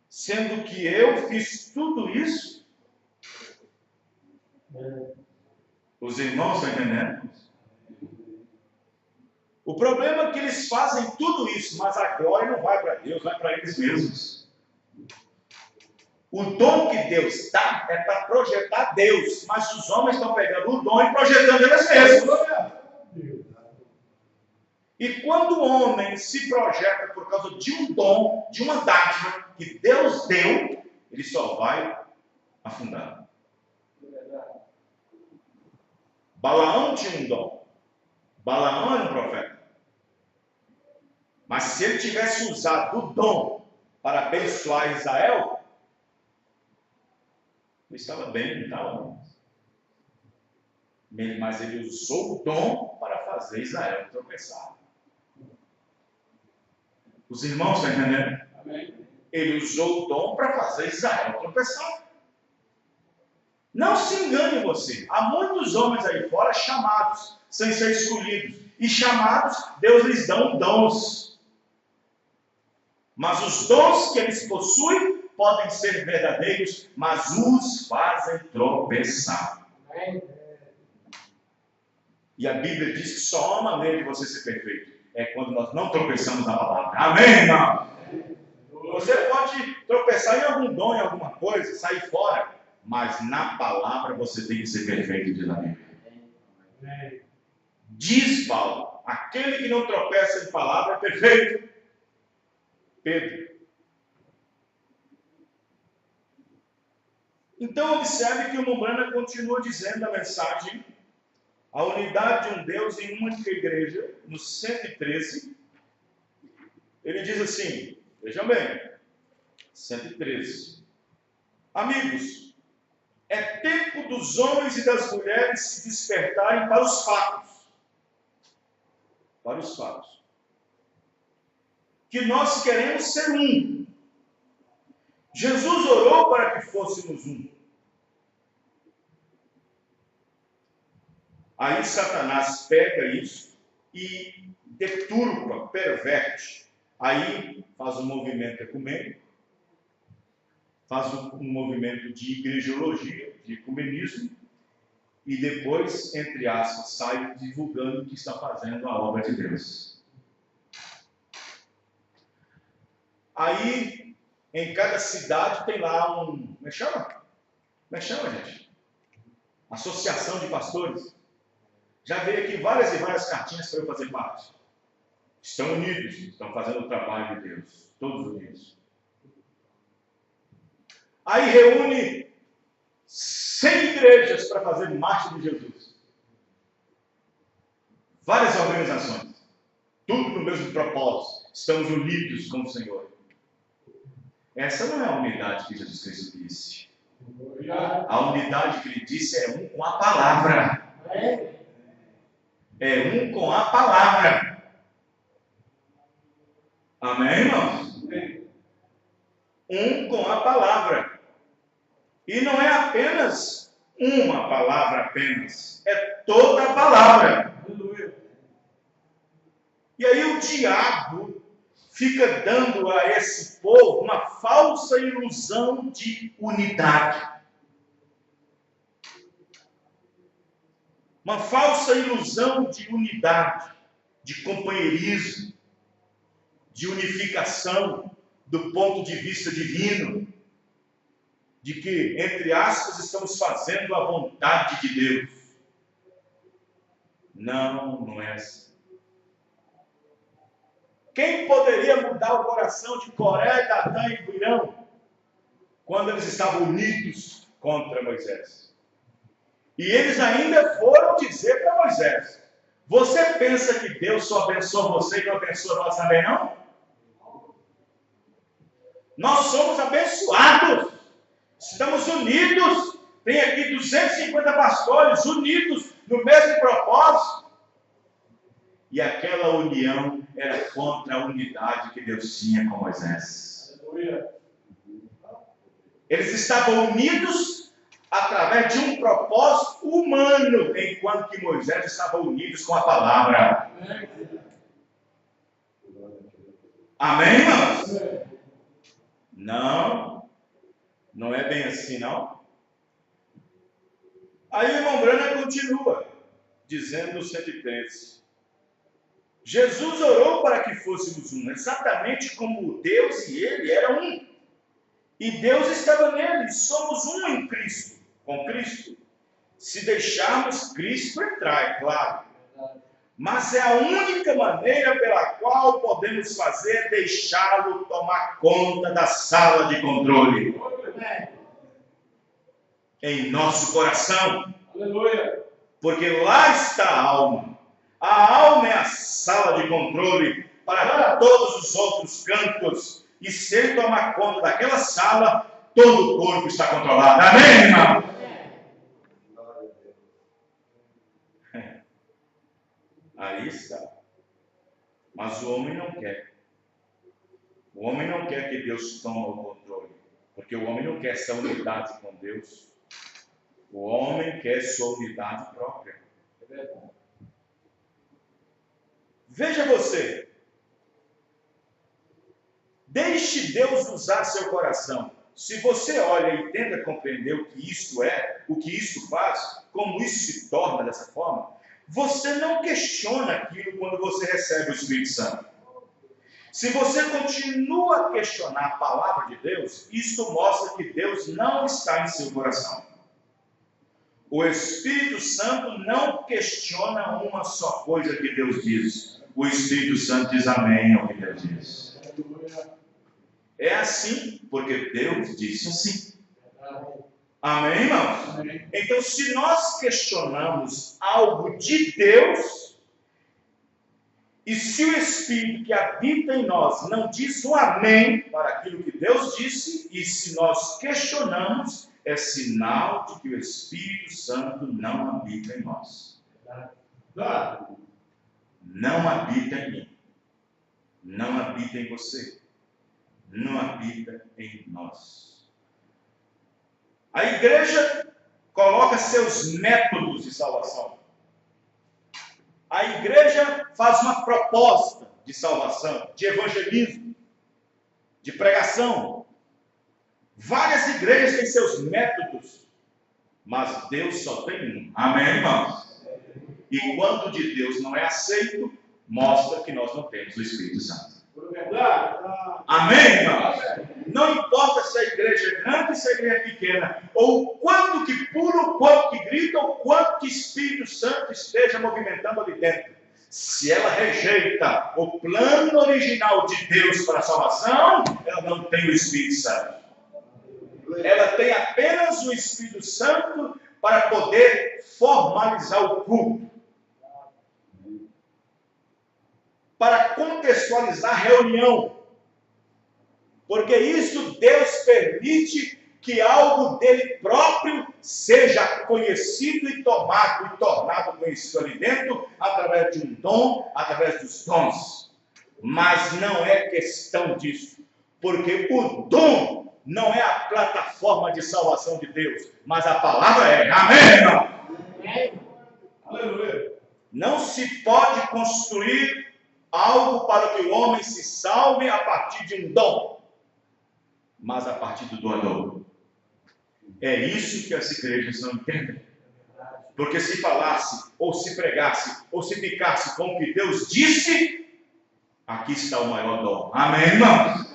[SPEAKER 1] Sendo que eu fiz tudo isso? Os irmãos estão entendendo? O problema é que eles fazem tudo isso, mas a glória não vai para Deus, vai para eles mesmos. O dom que Deus dá é para projetar Deus, mas os homens estão pegando o dom e projetando eles mesmos. E quando o homem se projeta por causa de um dom, de uma dádiva que Deus deu, ele só vai afundar. Balaão tinha um dom. Balaão era um profeta. Mas se ele tivesse usado o dom para abençoar Israel, ele estava bem, não estava? Mas ele usou o dom para fazer Israel tropeçar. Os irmãos estão entendendo?
[SPEAKER 2] Amém.
[SPEAKER 1] Ele usou o dom para fazer Israel tropeçar. Não se engane você. Há muitos homens aí fora chamados, sem ser escolhidos. E chamados, Deus lhes dá dons. Mas os dons que eles possuem podem ser verdadeiros, mas os fazem tropeçar.
[SPEAKER 2] Amém.
[SPEAKER 1] E a Bíblia diz que só há uma maneira de você ser perfeito. É quando nós não tropeçamos na palavra. Amém, irmão? Você pode tropeçar em algum dom, em alguma coisa, sair fora. Mas na palavra você tem que ser perfeito, diz a Bíblia.
[SPEAKER 2] Amém.
[SPEAKER 1] Diz Paulo, aquele que não tropeça em palavra é perfeito. Pedro. Então observe que o Mombrana continua dizendo a mensagem, a unidade de um Deus em uma única igreja, no 113, ele diz assim, vejam bem, 113, amigos, é tempo dos homens e das mulheres se despertarem para os fatos. Para os fatos. Que nós queremos ser um. Jesus orou para que fôssemos um. Aí Satanás pega isso e deturpa, perverte. Aí faz um movimento ecumênico, faz um movimento de igrejologia, de ecumenismo, e depois, entre aspas, sai divulgando que está fazendo a obra de Deus. Aí, em cada cidade tem lá um... Como é que chama? Como é que chama, gente? Associação de pastores. Já veio aqui várias e várias cartinhas para eu fazer parte. Estão unidos, estão fazendo o trabalho de Deus. Todos unidos. Aí reúne 100 igrejas para fazer marcha de Jesus. Várias organizações. Tudo no mesmo propósito. Estamos unidos com o Senhor. Essa não é a unidade que Jesus Cristo disse. A unidade que ele disse é um com a palavra. É um com a palavra. Amém, irmãos? Um com a palavra. E não é apenas uma palavra apenas. É toda a palavra. E aí o diabo fica dando a esse povo uma falsa ilusão de unidade. Uma falsa ilusão de unidade, de companheirismo, de unificação do ponto de vista divino, de que, entre aspas, estamos fazendo a vontade de Deus. Não, não é assim. Quem poderia mudar o coração de Coré, Datã e Abirão quando eles estavam unidos contra Moisés? E eles ainda foram dizer para Moisés: você pensa que Deus só abençoa você e não abençoa nós também, não? Nós somos abençoados. Estamos unidos. Tem aqui 250 pastores unidos no mesmo propósito. E aquela união era contra a unidade que Deus tinha com Moisés. Eles estavam unidos através de um propósito humano, enquanto que Moisés estava unido com a palavra. Amém, irmãos? Não, não é bem assim, não. Aí o irmão Brana continua, dizendo no 113. Jesus orou para que fôssemos um, exatamente como Deus e ele eram um. E Deus estava nele, somos um em Cristo, com Cristo. Se deixarmos Cristo entrar, é claro. Mas é a única maneira pela qual podemos fazer deixá-lo tomar conta da sala de controle. Em nosso coração.
[SPEAKER 2] Aleluia.
[SPEAKER 1] Porque lá está a alma. A alma é a sala de controle para todos os outros cantos. E se ele tomar conta daquela sala, todo o corpo está controlado. Amém, irmão? Aí está. Mas o homem não quer. O homem não quer que Deus tome o controle. Porque o homem não quer essa unidade com Deus. O homem quer sua unidade própria. Veja você. Deixe Deus usar seu coração. Se você olha e tenta compreender o que isto é, o que isto faz, como isso se torna dessa forma, você não questiona aquilo quando você recebe o Espírito Santo. Se você continua a questionar a palavra de Deus, isto mostra que Deus não está em seu coração. O Espírito Santo não questiona uma só coisa que Deus diz. O Espírito Santo diz amém ao que Deus diz. É assim, porque Deus disse assim. Amém, irmãos? Amém. Então, se nós questionamos algo de Deus, e se o Espírito que habita em nós não diz um amém para aquilo que Deus disse, e se nós questionamos, é sinal de que o Espírito Santo não habita em nós. Não habita em mim. Não habita em você. Não habita em nós. A igreja coloca seus métodos de salvação. A igreja faz uma proposta de salvação, de evangelismo, de pregação. Várias igrejas têm seus métodos, mas Deus só tem um. Amém, irmãos? E quando o de Deus não é aceito, mostra que nós não temos o Espírito Santo. Amém, irmãos? Não importa se a igreja é grande ou se a igreja é pequena, ou o quanto que pula, o quanto que grita, ou o quanto que Espírito Santo esteja movimentando ali dentro. Se ela rejeita o plano original de Deus para a salvação, ela não tem o Espírito Santo. Ela tem apenas o Espírito Santo para poder formalizar o culto. Para contextualizar a reunião. Porque isso Deus permite que algo dele próprio seja conhecido e tomado e tornado conhecido ali dentro, através de um dom, através dos dons. Mas não é questão disso. Porque o dom não é a plataforma de salvação de Deus, mas a palavra é. Amém, irmão? Aleluia. Não se pode construir algo para que o homem se salve a partir de um dom, mas a partir do doador. É isso que as igrejas não entendem. Porque se falasse, ou se pregasse, ou se ficasse com o que Deus disse, aqui está o maior dom. Amém, irmãos?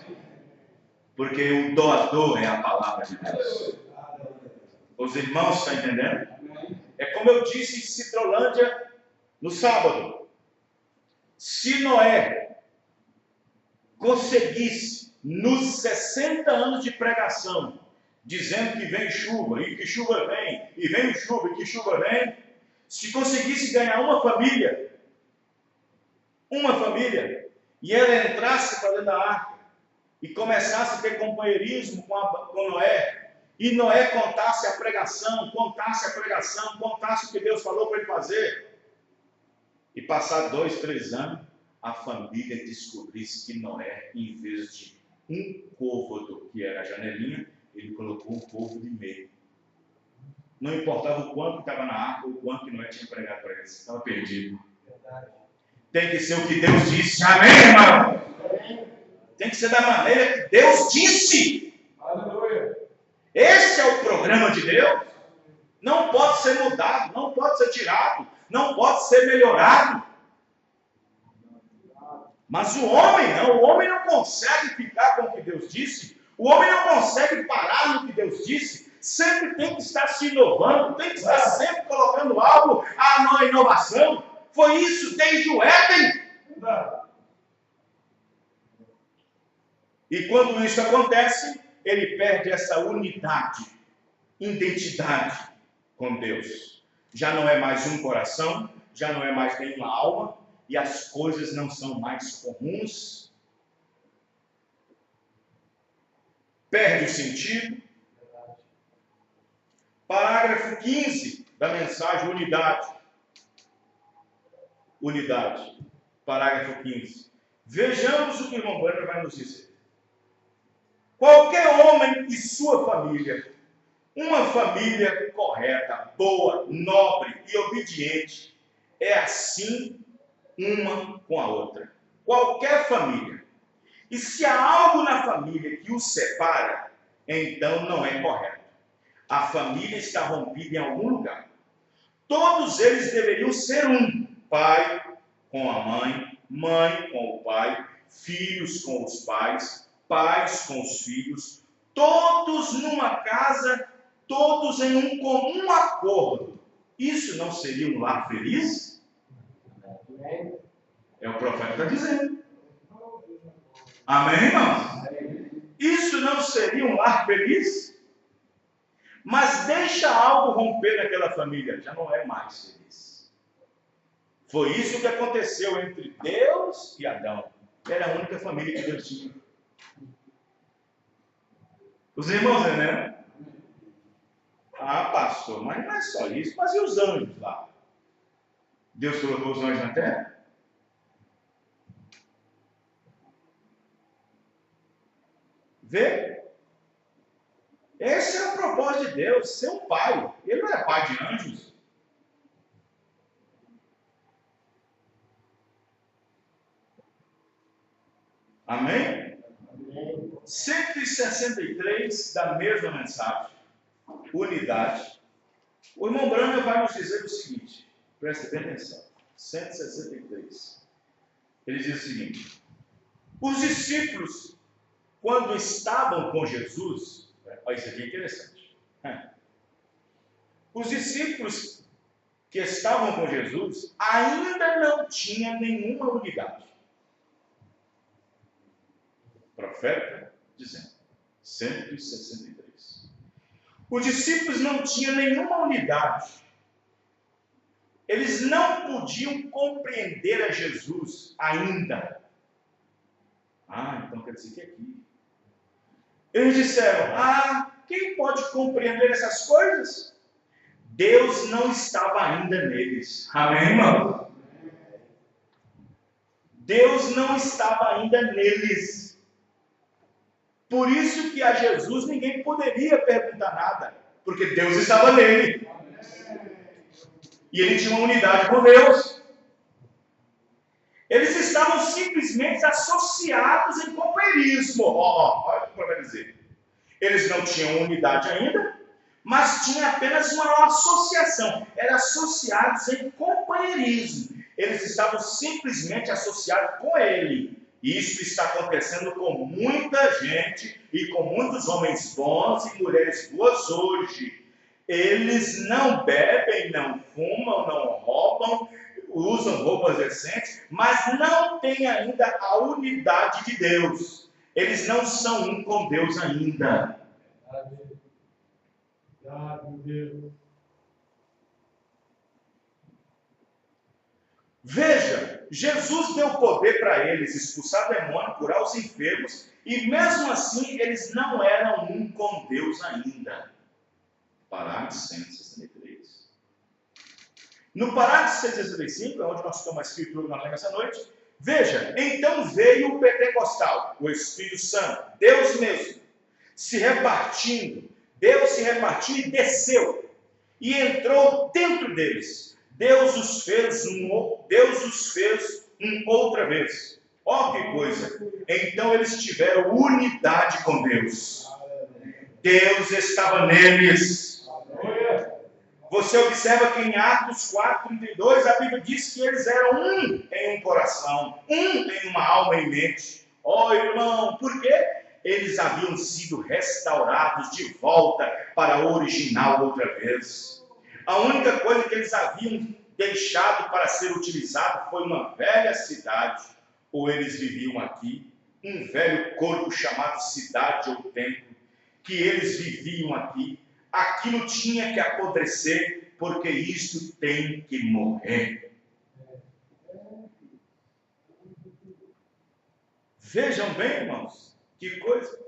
[SPEAKER 1] Porque o doador é a palavra de Deus. Os irmãos estão entendendo? É como eu disse em Citrolândia no sábado. Se Noé conseguisse, nos 60 anos de pregação, dizendo que vem chuva, e que chuva vem, e vem chuva, e que chuva vem, se conseguisse ganhar uma família, e ela entrasse para dentro da arca, e começasse a ter companheirismo com Noé, e Noé contasse a pregação, contasse o que Deus falou para ele fazer, e passar 2, 3 anos, a família descobrisse que Noé, em vez de um côvado, que era a janelinha, ele colocou um côvado de meio. Não importava o quanto estava na arca, o quanto que Noé tinha pregado para eles, estava perdido. Tem que ser o que Deus disse. Amém, irmão? Tem que ser da maneira que Deus disse. Aleluia. Esse é o programa de Deus. Não pode ser mudado, não pode ser tirado, não pode ser melhorado. Mas o homem não consegue ficar com o que Deus disse. O homem não consegue parar no que Deus disse. Sempre tem que estar se inovando, tem que estar sempre colocando algo à inovação. Foi isso desde o Éden.
[SPEAKER 2] Verdade.
[SPEAKER 1] E quando isso acontece, ele perde essa unidade, identidade com Deus. Já não é mais um coração, já não é mais nenhuma alma, e as coisas não são mais comuns. Perde o sentido. Parágrafo 15 da mensagem unidade. Unidade. Parágrafo 15. Vejamos o que o irmão Branham vai nos dizer. Qualquer homem e sua família, uma família correta, boa, nobre e obediente, é assim uma com a outra. Qualquer família. E se há algo na família que os separa, então não é correto. A família está rompida em algum lugar. Todos eles deveriam ser um. Pai com a mãe, mãe com o pai, filhos com os pais, pais com os filhos, todos numa casa, todos em um comum acordo. Isso não seria um lar feliz? É o profeta que está dizendo. Amém, irmãos? Isso não seria um lar feliz? Mas deixa algo romper naquela família, já não é mais feliz. Foi isso que aconteceu entre Deus e Adão. Era a única família que Deus tinha. Os irmãos, né? Ah, pastor, mas não é só isso. Mas e os anjos lá? Deus colocou os anjos na terra? Vê? Esse é o propósito de Deus, ser um pai. Ele não é pai de anjos. Amém? 163 da mesma mensagem. Unidade. O irmão Branham vai nos dizer o seguinte. Presta bem atenção. 163. Ele diz o seguinte. Os discípulos, quando estavam com Jesus... Olha, isso aqui é interessante. Os discípulos que estavam com Jesus ainda não tinham nenhuma unidade. Profeta dizendo, 163. Os discípulos não tinham nenhuma unidade. Eles não podiam compreender a Jesus ainda. Ah, então quer dizer que é aqui. Eles disseram, quem pode compreender essas coisas? Deus não estava ainda neles. Amém, irmão? Deus não estava ainda neles. Por isso que a Jesus ninguém poderia perguntar nada, porque Deus estava nele. E ele tinha uma unidade com Deus. Eles estavam simplesmente associados em companheirismo. Olha o que vai dizer. Eles não tinham unidade ainda, mas tinham apenas uma associação. Eram associados em companheirismo. Eles estavam simplesmente associados com ele. Isso está acontecendo com muita gente e com muitos homens bons e mulheres boas hoje. Eles não bebem, não fumam, não roubam, usam roupas decentes, mas não têm ainda a unidade de Deus. Eles não são um com Deus ainda. Veja, Jesus deu poder para eles expulsar demônio, curar os enfermos, e mesmo assim eles não eram um com Deus ainda. Parágrafo 163. No parágrafo 165, é onde nós estamos a escritura nessa noite, veja, então veio o Pentecostal, o Espírito Santo, Deus mesmo, se repartindo. Deus se repartiu e desceu, e entrou dentro deles. Deus os fez outra vez. Ó que coisa! Então eles tiveram unidade com Deus. Deus estava neles. Você observa que em Atos 4:32 a Bíblia diz que eles eram um em um coração, um em uma alma e mente. Ó irmão, por quê? Eles haviam sido restaurados de volta para o original outra vez. A única coisa que eles haviam deixado para ser utilizado foi uma velha cidade, ou eles viviam aqui, um velho corpo chamado cidade ou templo, que eles viviam aqui, aquilo tinha que apodrecer, porque isto tem que morrer. Vejam bem, irmãos, que coisa.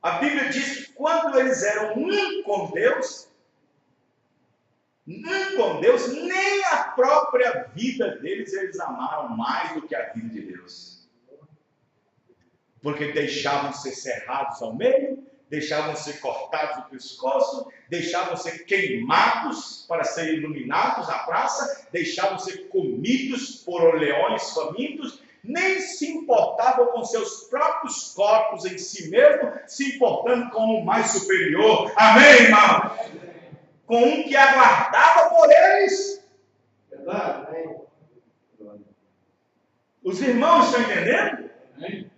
[SPEAKER 1] A Bíblia diz que quando eles eram um com Deus, nem a própria vida deles eles amaram mais do que a vida de Deus. Porque deixavam ser serrados ao meio, deixavam ser cortados do pescoço, deixavam ser queimados para serem iluminados na praça, deixavam ser comidos por leões famintos, nem se importavam com seus próprios corpos em si mesmo, se importando com o mais superior. Amém, irmão? Com um que aguardava por eles.
[SPEAKER 2] Verdade?
[SPEAKER 1] Os irmãos estão entendendo?
[SPEAKER 2] Amém.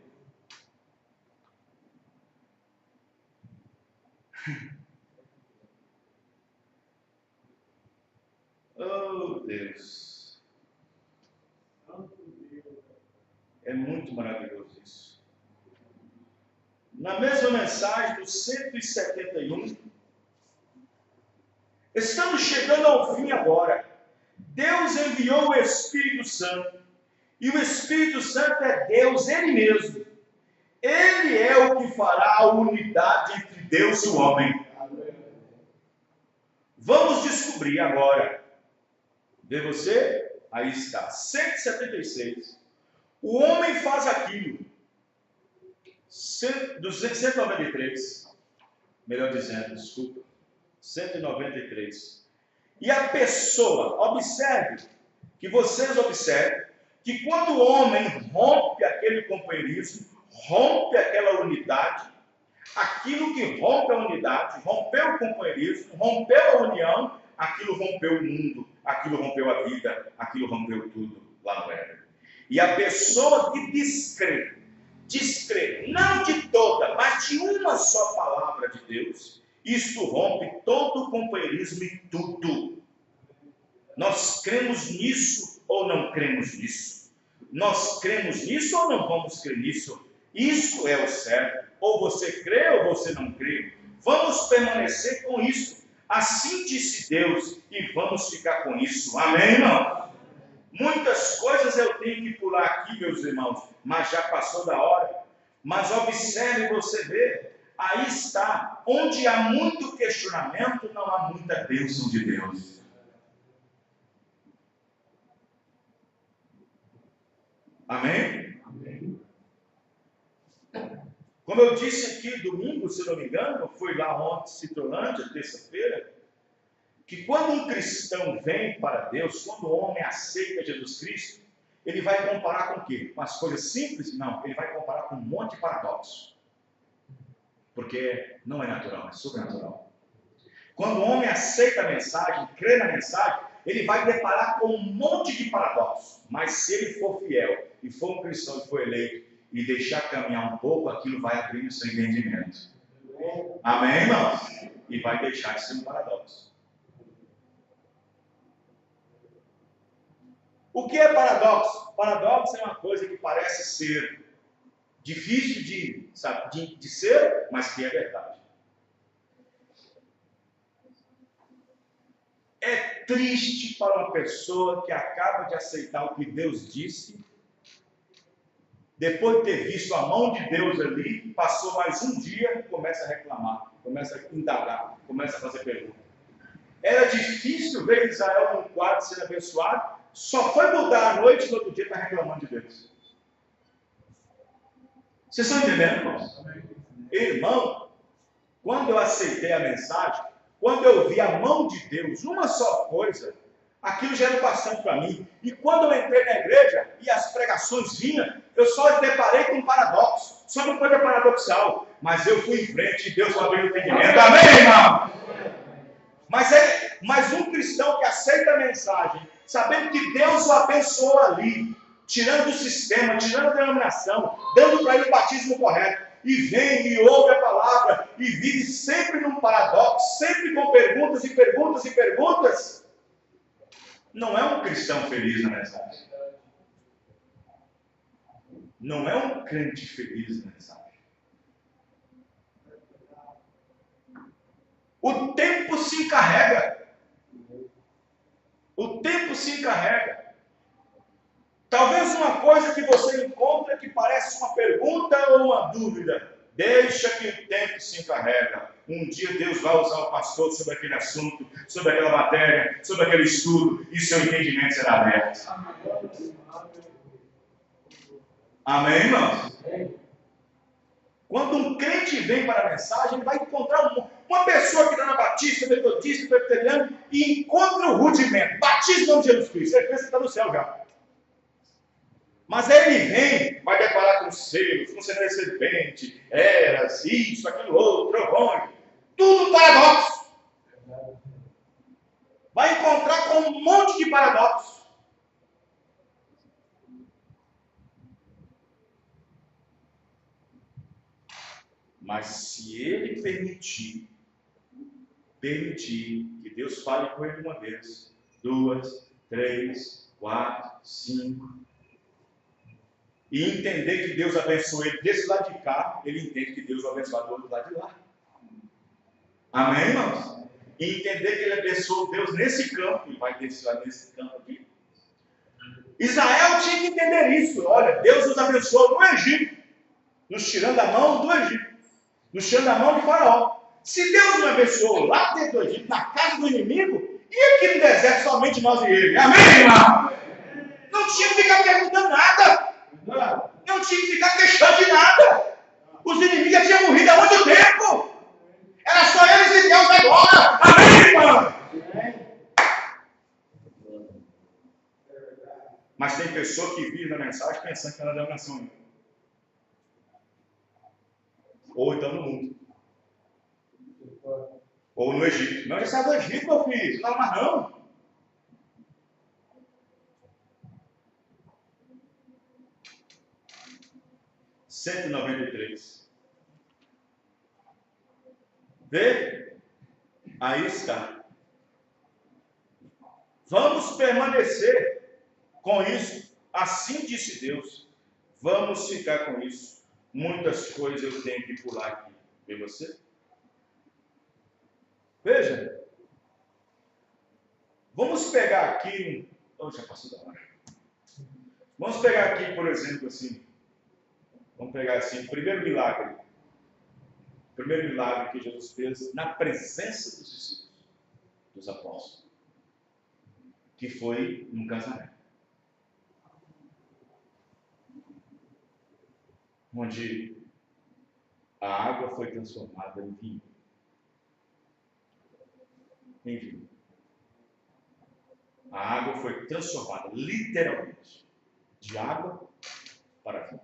[SPEAKER 1] Oh, Deus. É muito maravilhoso isso. Na mesma mensagem do 171, estamos chegando ao fim agora. Deus enviou o Espírito Santo. E o Espírito Santo é Deus, Ele mesmo. Ele é o que fará a unidade entre Deus e o homem. Vamos descobrir agora. Vê você? Aí está. 176. O homem faz aquilo. 193. Melhor dizendo, desculpa. 193. E a pessoa, observe, que vocês observem, que quando o homem rompe aquele companheirismo, rompe aquela unidade, aquilo que rompe a unidade, rompeu o companheirismo, rompeu a união, aquilo rompeu o mundo, aquilo rompeu a vida, aquilo rompeu tudo lá no Éden. E a pessoa que descrê, não de toda, mas de uma só palavra de Deus, isto rompe todo o companheirismo e tudo. Nós cremos nisso ou não cremos nisso? Nós cremos nisso ou não vamos crer nisso? Isso é o certo. Ou você crê ou você não crê. Vamos permanecer com isso. Assim disse Deus e vamos ficar com isso. Amém, irmão? Muitas coisas eu tenho que pular aqui, meus irmãos, mas já passou da hora. Mas observe, você vê, aí está, onde há muito questionamento, não há muita bênção de Deus. Amém? Amém. Como eu disse aqui domingo, se não me engano, foi lá ontem, Citrolândia, terça-feira, que quando um cristão vem para Deus, quando o homem aceita Jesus Cristo, ele vai comparar com o quê? Com as coisas simples? Não, ele vai comparar com um monte de paradoxos. Porque não é natural, é sobrenatural. Quando o homem aceita a mensagem, crê na mensagem, ele vai deparar com um monte de paradoxos. Mas se ele for fiel, e for um cristão que foi eleito, e deixar caminhar um pouco, aquilo vai abrir o seu entendimento. Amém, irmãos? E vai deixar de ser um paradoxo. O que é paradoxo? Paradoxo é uma coisa que parece ser difícil de ser, mas que é verdade. É triste para uma pessoa que acaba de aceitar o que Deus disse, depois de ter visto a mão de Deus ali, passou mais um dia e começa a reclamar, começa a indagar, começa a fazer perguntas. Era difícil ver Israel num quadro sendo abençoado, só foi mudar à noite e no outro dia está reclamando de Deus. Vocês estão entendendo, irmãos? Irmão, quando eu aceitei a mensagem, quando eu vi a mão de Deus, uma só coisa, aquilo já era bastante para mim. E quando eu entrei na igreja e as pregações vinham, eu só deparei com um paradoxo, só uma coisa paradoxal. Mas eu fui em frente e Deus abriu o entendimento. Amém, irmão? Mas um cristão que aceita a mensagem, sabendo que Deus o abençoou ali, tirando do sistema, tirando da denominação, dando para ele o batismo correto, e vem e ouve a palavra, e vive sempre num paradoxo, sempre com perguntas e perguntas e perguntas, não é um cristão feliz na mensagem. Não é um crente feliz na mensagem. O tempo se encarrega. O tempo se encarrega. Talvez uma coisa que você encontra que parece uma pergunta ou uma dúvida. Deixa que o tempo se encarrega. Um dia Deus vai usar o pastor sobre aquele assunto, sobre aquela matéria, sobre aquele estudo, e seu entendimento será aberto. Amém, irmãos? Quando um crente vem para a mensagem, ele vai encontrar uma pessoa que está na Batista, Metodista, Presbiteriano, e encontra o rudimento. Batismo em nome de Jesus Cristo. Ele pensa que está no céu já. Mas aí ele vem, vai deparar com selos, com ser recebente, eras, isso, aquilo, outro, trovões, tudo paradoxo. Vai encontrar com um monte de paradoxos. Mas se ele permitir que Deus fale com ele uma vez, 2, 3, 4, 5, e entender que Deus abençoou ele desse lado de cá, ele entende que Deus vai abençoar do outro lado de lá. Amém, irmãos? E entender que ele abençoou Deus nesse campo, e vai abençoar nesse campo aqui. Israel tinha que entender isso. Olha, Deus nos abençoou no Egito, nos tirando a mão do Egito, nos tirando a mão de Faraó. Se Deus nos abençoou lá dentro do Egito, na casa do inimigo, e aqui no deserto somente nós e ele. Amém, irmão? Não tinha que ficar perguntando nada. Não tinha que ficar queixando de nada. Os inimigos já tinham morrido há muito tempo. Era só eles e Deus agora. Amém, irmão? Mas tem pessoa que vive na mensagem pensando que ela é da nação. Ou então no mundo. Ou no Egito. Não, já saiu do Egito, meu filho. Não, mas não. $193. Vê? Aí está. Vamos permanecer com isso. Assim disse Deus. Vamos ficar com isso. Muitas coisas eu tenho que pular aqui. Vê você? Veja. Vamos pegar aqui. Oh, já passou da hora. Vamos pegar aqui, por exemplo, assim. Vamos pegar assim, o primeiro milagre que Jesus fez na presença dos discípulos, dos apóstolos, que foi num casamento, onde a água foi transformada em vinho. Em vinho. A água foi transformada, literalmente, de água para vinho.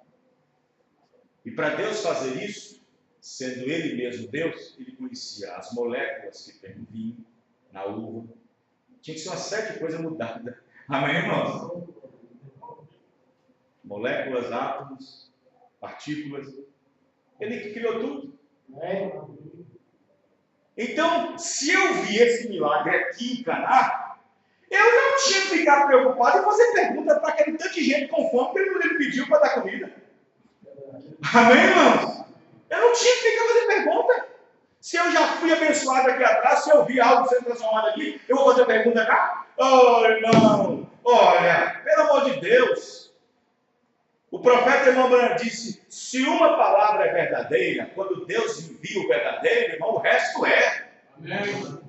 [SPEAKER 1] E para Deus fazer isso, sendo Ele mesmo Deus, Ele conhecia as moléculas que tem no vinho, na uva. Tinha que ser uma série de coisas mudadas. Amém, irmãos? Moléculas, átomos, partículas. Ele que criou tudo. Então, se eu vi esse milagre aqui em Caná, eu não tinha que ficar preocupado em fazer pergunta para aquele tanto de gente com fome que ele pediu para dar comida. Amém, irmãos? Eu não tinha que ficar fazendo pergunta. Se eu já fui abençoado aqui atrás, se eu vi algo sendo transformado aqui, eu vou fazer pergunta cá? Oh, irmão, olha, pelo amor de Deus. O profeta irmão Branham disse, se uma palavra é verdadeira, quando Deus envia o verdadeiro, irmão, o resto é. Amém.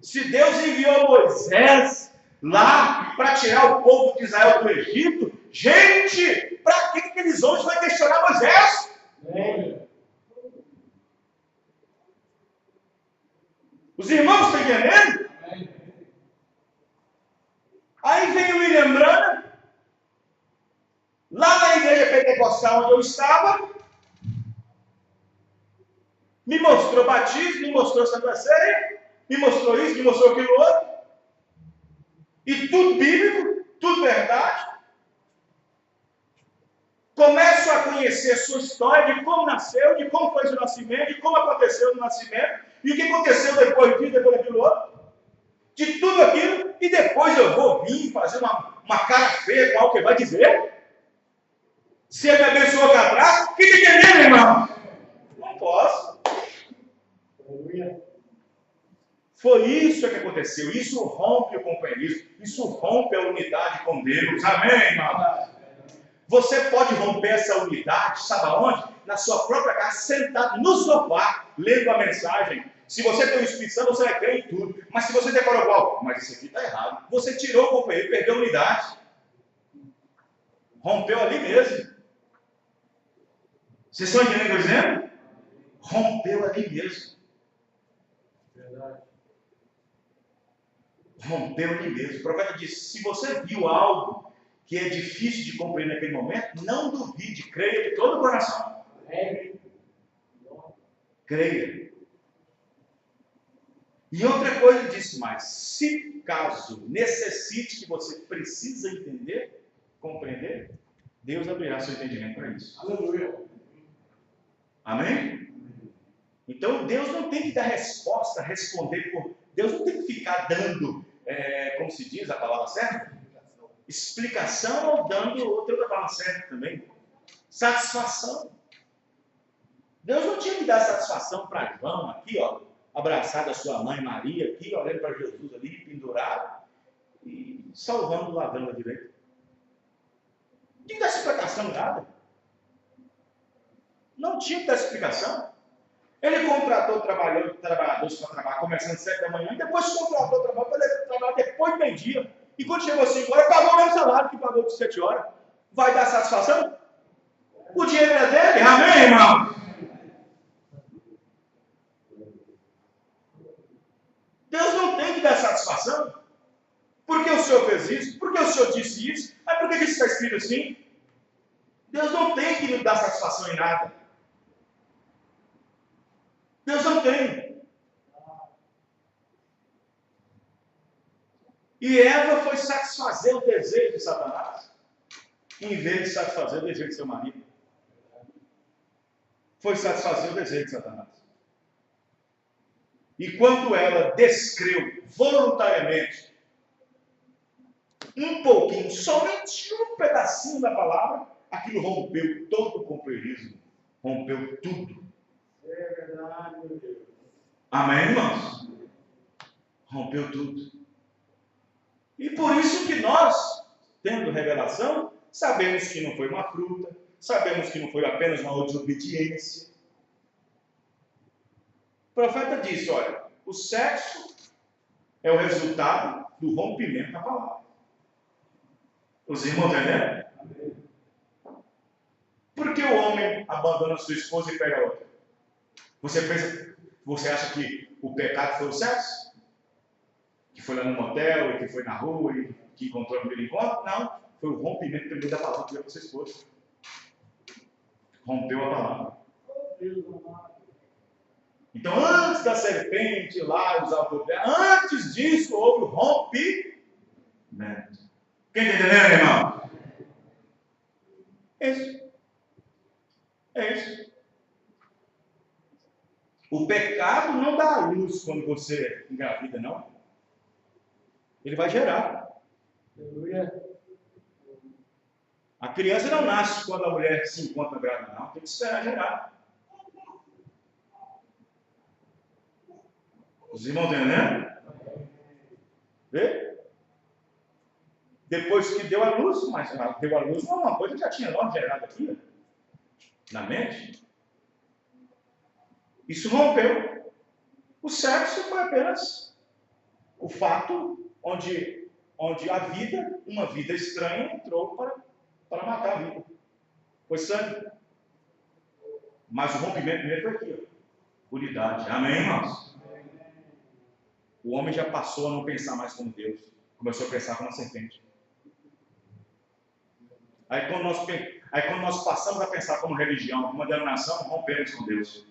[SPEAKER 1] Se Deus enviou Moisés lá para tirar o povo de Israel do Egito, gente, para que aqueles homens vão questionar Moisés? Amém. Os irmãos estão entendendo? Amém. Aí vem o William Branham, lá na igreja pentecostal onde eu estava, me mostrou batismo, me mostrou Santa Ceia, me mostrou isso, me mostrou aquilo outro, e tudo bíblico, tudo verdade. Começo a conhecer a sua história de como nasceu, de como foi o nascimento, de como aconteceu o nascimento, e o que aconteceu depois disso, depois daquilo outro, de tudo aquilo, e depois eu vou sorrir, fazer uma cara feia com algo que vai dizer? Se ele me abençoou cá atrás, o que tem que entender, irmão? Não posso. Foi isso que aconteceu. Isso rompe o companheirismo. Isso rompe a unidade com Deus. Amém, irmão? Você pode romper essa unidade, sabe aonde? Na sua própria casa, sentado no sofá, lendo a mensagem. Se você tem o Espírito Santo, você vai crer em tudo. Mas se você decora igual, mas isso aqui está errado. Você tirou o companheiro, perdeu a unidade. Rompeu ali mesmo. Vocês estão entendendo o que eu estou dizendo? Rompeu ali mesmo.
[SPEAKER 2] Verdade.
[SPEAKER 1] Rompeu ali mesmo. O profeta disse, se você viu algo que é difícil de compreender naquele momento, não duvide, creia de todo o coração. Creia. E outra coisa ele disse mais, se caso necessite que você precisa entender, compreender, Deus abrirá seu entendimento para isso.
[SPEAKER 2] Aleluia.
[SPEAKER 1] Amém? Então Deus não tem que dar resposta, responder por... Deus não tem que ficar dando, como se diz a palavra certa? Explicação ou dando outra palavra certa também. Satisfação. Deus não tinha que dar satisfação para João aqui, ó, abraçado a sua mãe Maria aqui, olhando para Jesus ali, pendurado, e salvando o ladrão da direita. Não tinha que dar explicação nada. Não tinha que dar explicação. Ele contratou trabalhadores para trabalhar começando às 7 da manhã, e depois contratou trabalhadores para trabalhar depois do meio-dia. E quando chegou às 5 horas, pagou o mesmo salário que pagou de 7 horas. Vai dar satisfação? O dinheiro é dele? Amém, irmão? Deus não tem que dar satisfação. Por que o Senhor fez isso? Por que o Senhor disse isso? Mas por que isso está escrito assim? Deus não tem que nos dar satisfação em nada. Deus não tem. E Eva foi satisfazer o desejo de Satanás, em vez de satisfazer o desejo de seu marido. Foi satisfazer o desejo de Satanás. E quando ela descreu voluntariamente um pouquinho, somente um pedacinho da palavra, aquilo rompeu todo o companheirismo, rompeu tudo.
[SPEAKER 2] É verdade, meu Deus.
[SPEAKER 1] Amém, irmãos? Rompeu tudo. E por isso que nós, tendo revelação, sabemos que não foi uma fruta, sabemos que não foi apenas uma desobediência. O profeta disse, olha, o sexo é o resultado do rompimento da palavra. Os irmãos entendem? Por que o homem abandona sua esposa e pega outra? Você acha que o pecado foi o sexo? Que foi lá no motel, e que foi na rua, e que encontrou no primeiro encontro? Não, foi o rompimento primeiro da palavra que veio para sua esposa. Rompeu a palavra. Então, antes da serpente lá usar o poder, antes disso houve o rompimento. Quem está entendendo, irmão? É isso. É isso. O pecado não dá à luz quando você engravida, não. Ele vai gerar.
[SPEAKER 2] Aleluia.
[SPEAKER 1] A criança não nasce quando a mulher se encontra grávida, não. Tem que esperar gerar. Os irmãos estão entendendo? Vê? Depois que deu a luz, mas deu a luz não é uma coisa que já tinha logo gerado aqui, na mente. Isso rompeu. O sexo foi apenas o fato onde a vida, uma vida estranha, entrou para matar a vida. Foi sangue. Mas o rompimento primeiro foi aqui, ó. Unidade. Amém, irmãos? O homem já passou a não pensar mais como Deus. Começou a pensar como uma serpente. Aí quando nós passamos a pensar como religião, como uma denominação, rompemos com Deus.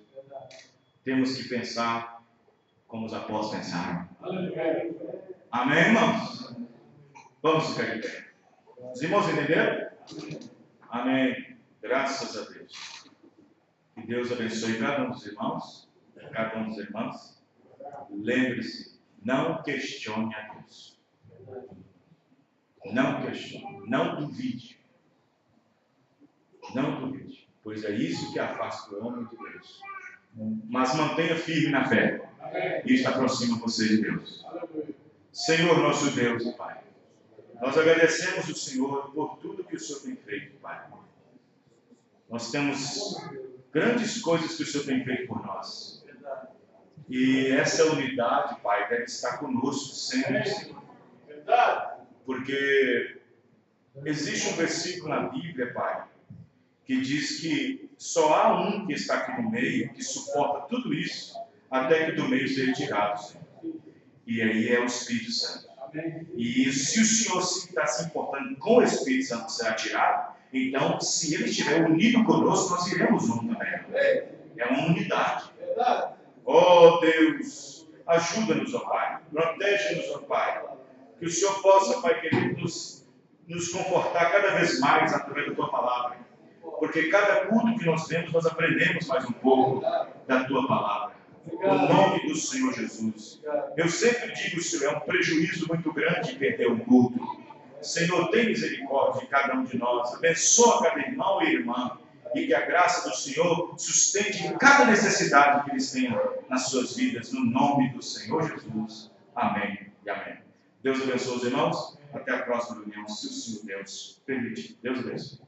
[SPEAKER 1] Temos que pensar como os apóstolos pensaram. Amém, irmãos? Vamos ficar de pé. Os irmãos entenderam? Amém. Graças a Deus. Que Deus abençoe cada um dos irmãos, cada um dos irmãos. Lembre-se, não questione a Deus. Não questione, não duvide. Não duvide, pois é isso que afasta o homem de Deus. Mas mantenha firme na fé. Isso aproxima você de Deus. Senhor, nosso Deus e Pai, nós agradecemos o Senhor por tudo que o Senhor tem feito, Pai. Nós temos grandes coisas que o Senhor tem feito por nós. E essa unidade, Pai, deve estar conosco sempre, Senhor. Porque existe um versículo na Bíblia, Pai, que diz que só há um que está aqui no meio, que suporta tudo isso, até que do meio seja tirado, Senhor. E aí é o Espírito Santo. E se o Senhor está se importando com o Espírito Santo que será tirado, então, se ele estiver unido conosco, nós iremos um também. É uma unidade. Oh Deus, ajuda-nos, ó Pai. Protege-nos, ó Pai. Que o Senhor possa, Pai querido, nos confortar cada vez mais através da Tua palavra. Porque cada culto que nós temos, nós aprendemos mais um pouco da Tua palavra. No nome do Senhor Jesus. Eu sempre digo, Senhor, é um prejuízo muito grande perder um culto. Senhor, tem misericórdia de cada um de nós. Abençoa cada irmão e irmã. E que a graça do Senhor sustente cada necessidade que eles tenham nas suas vidas. No nome do Senhor Jesus. Amém e amém. Deus abençoe os irmãos. Até a próxima reunião, se o Senhor Deus permitir. Deus abençoe.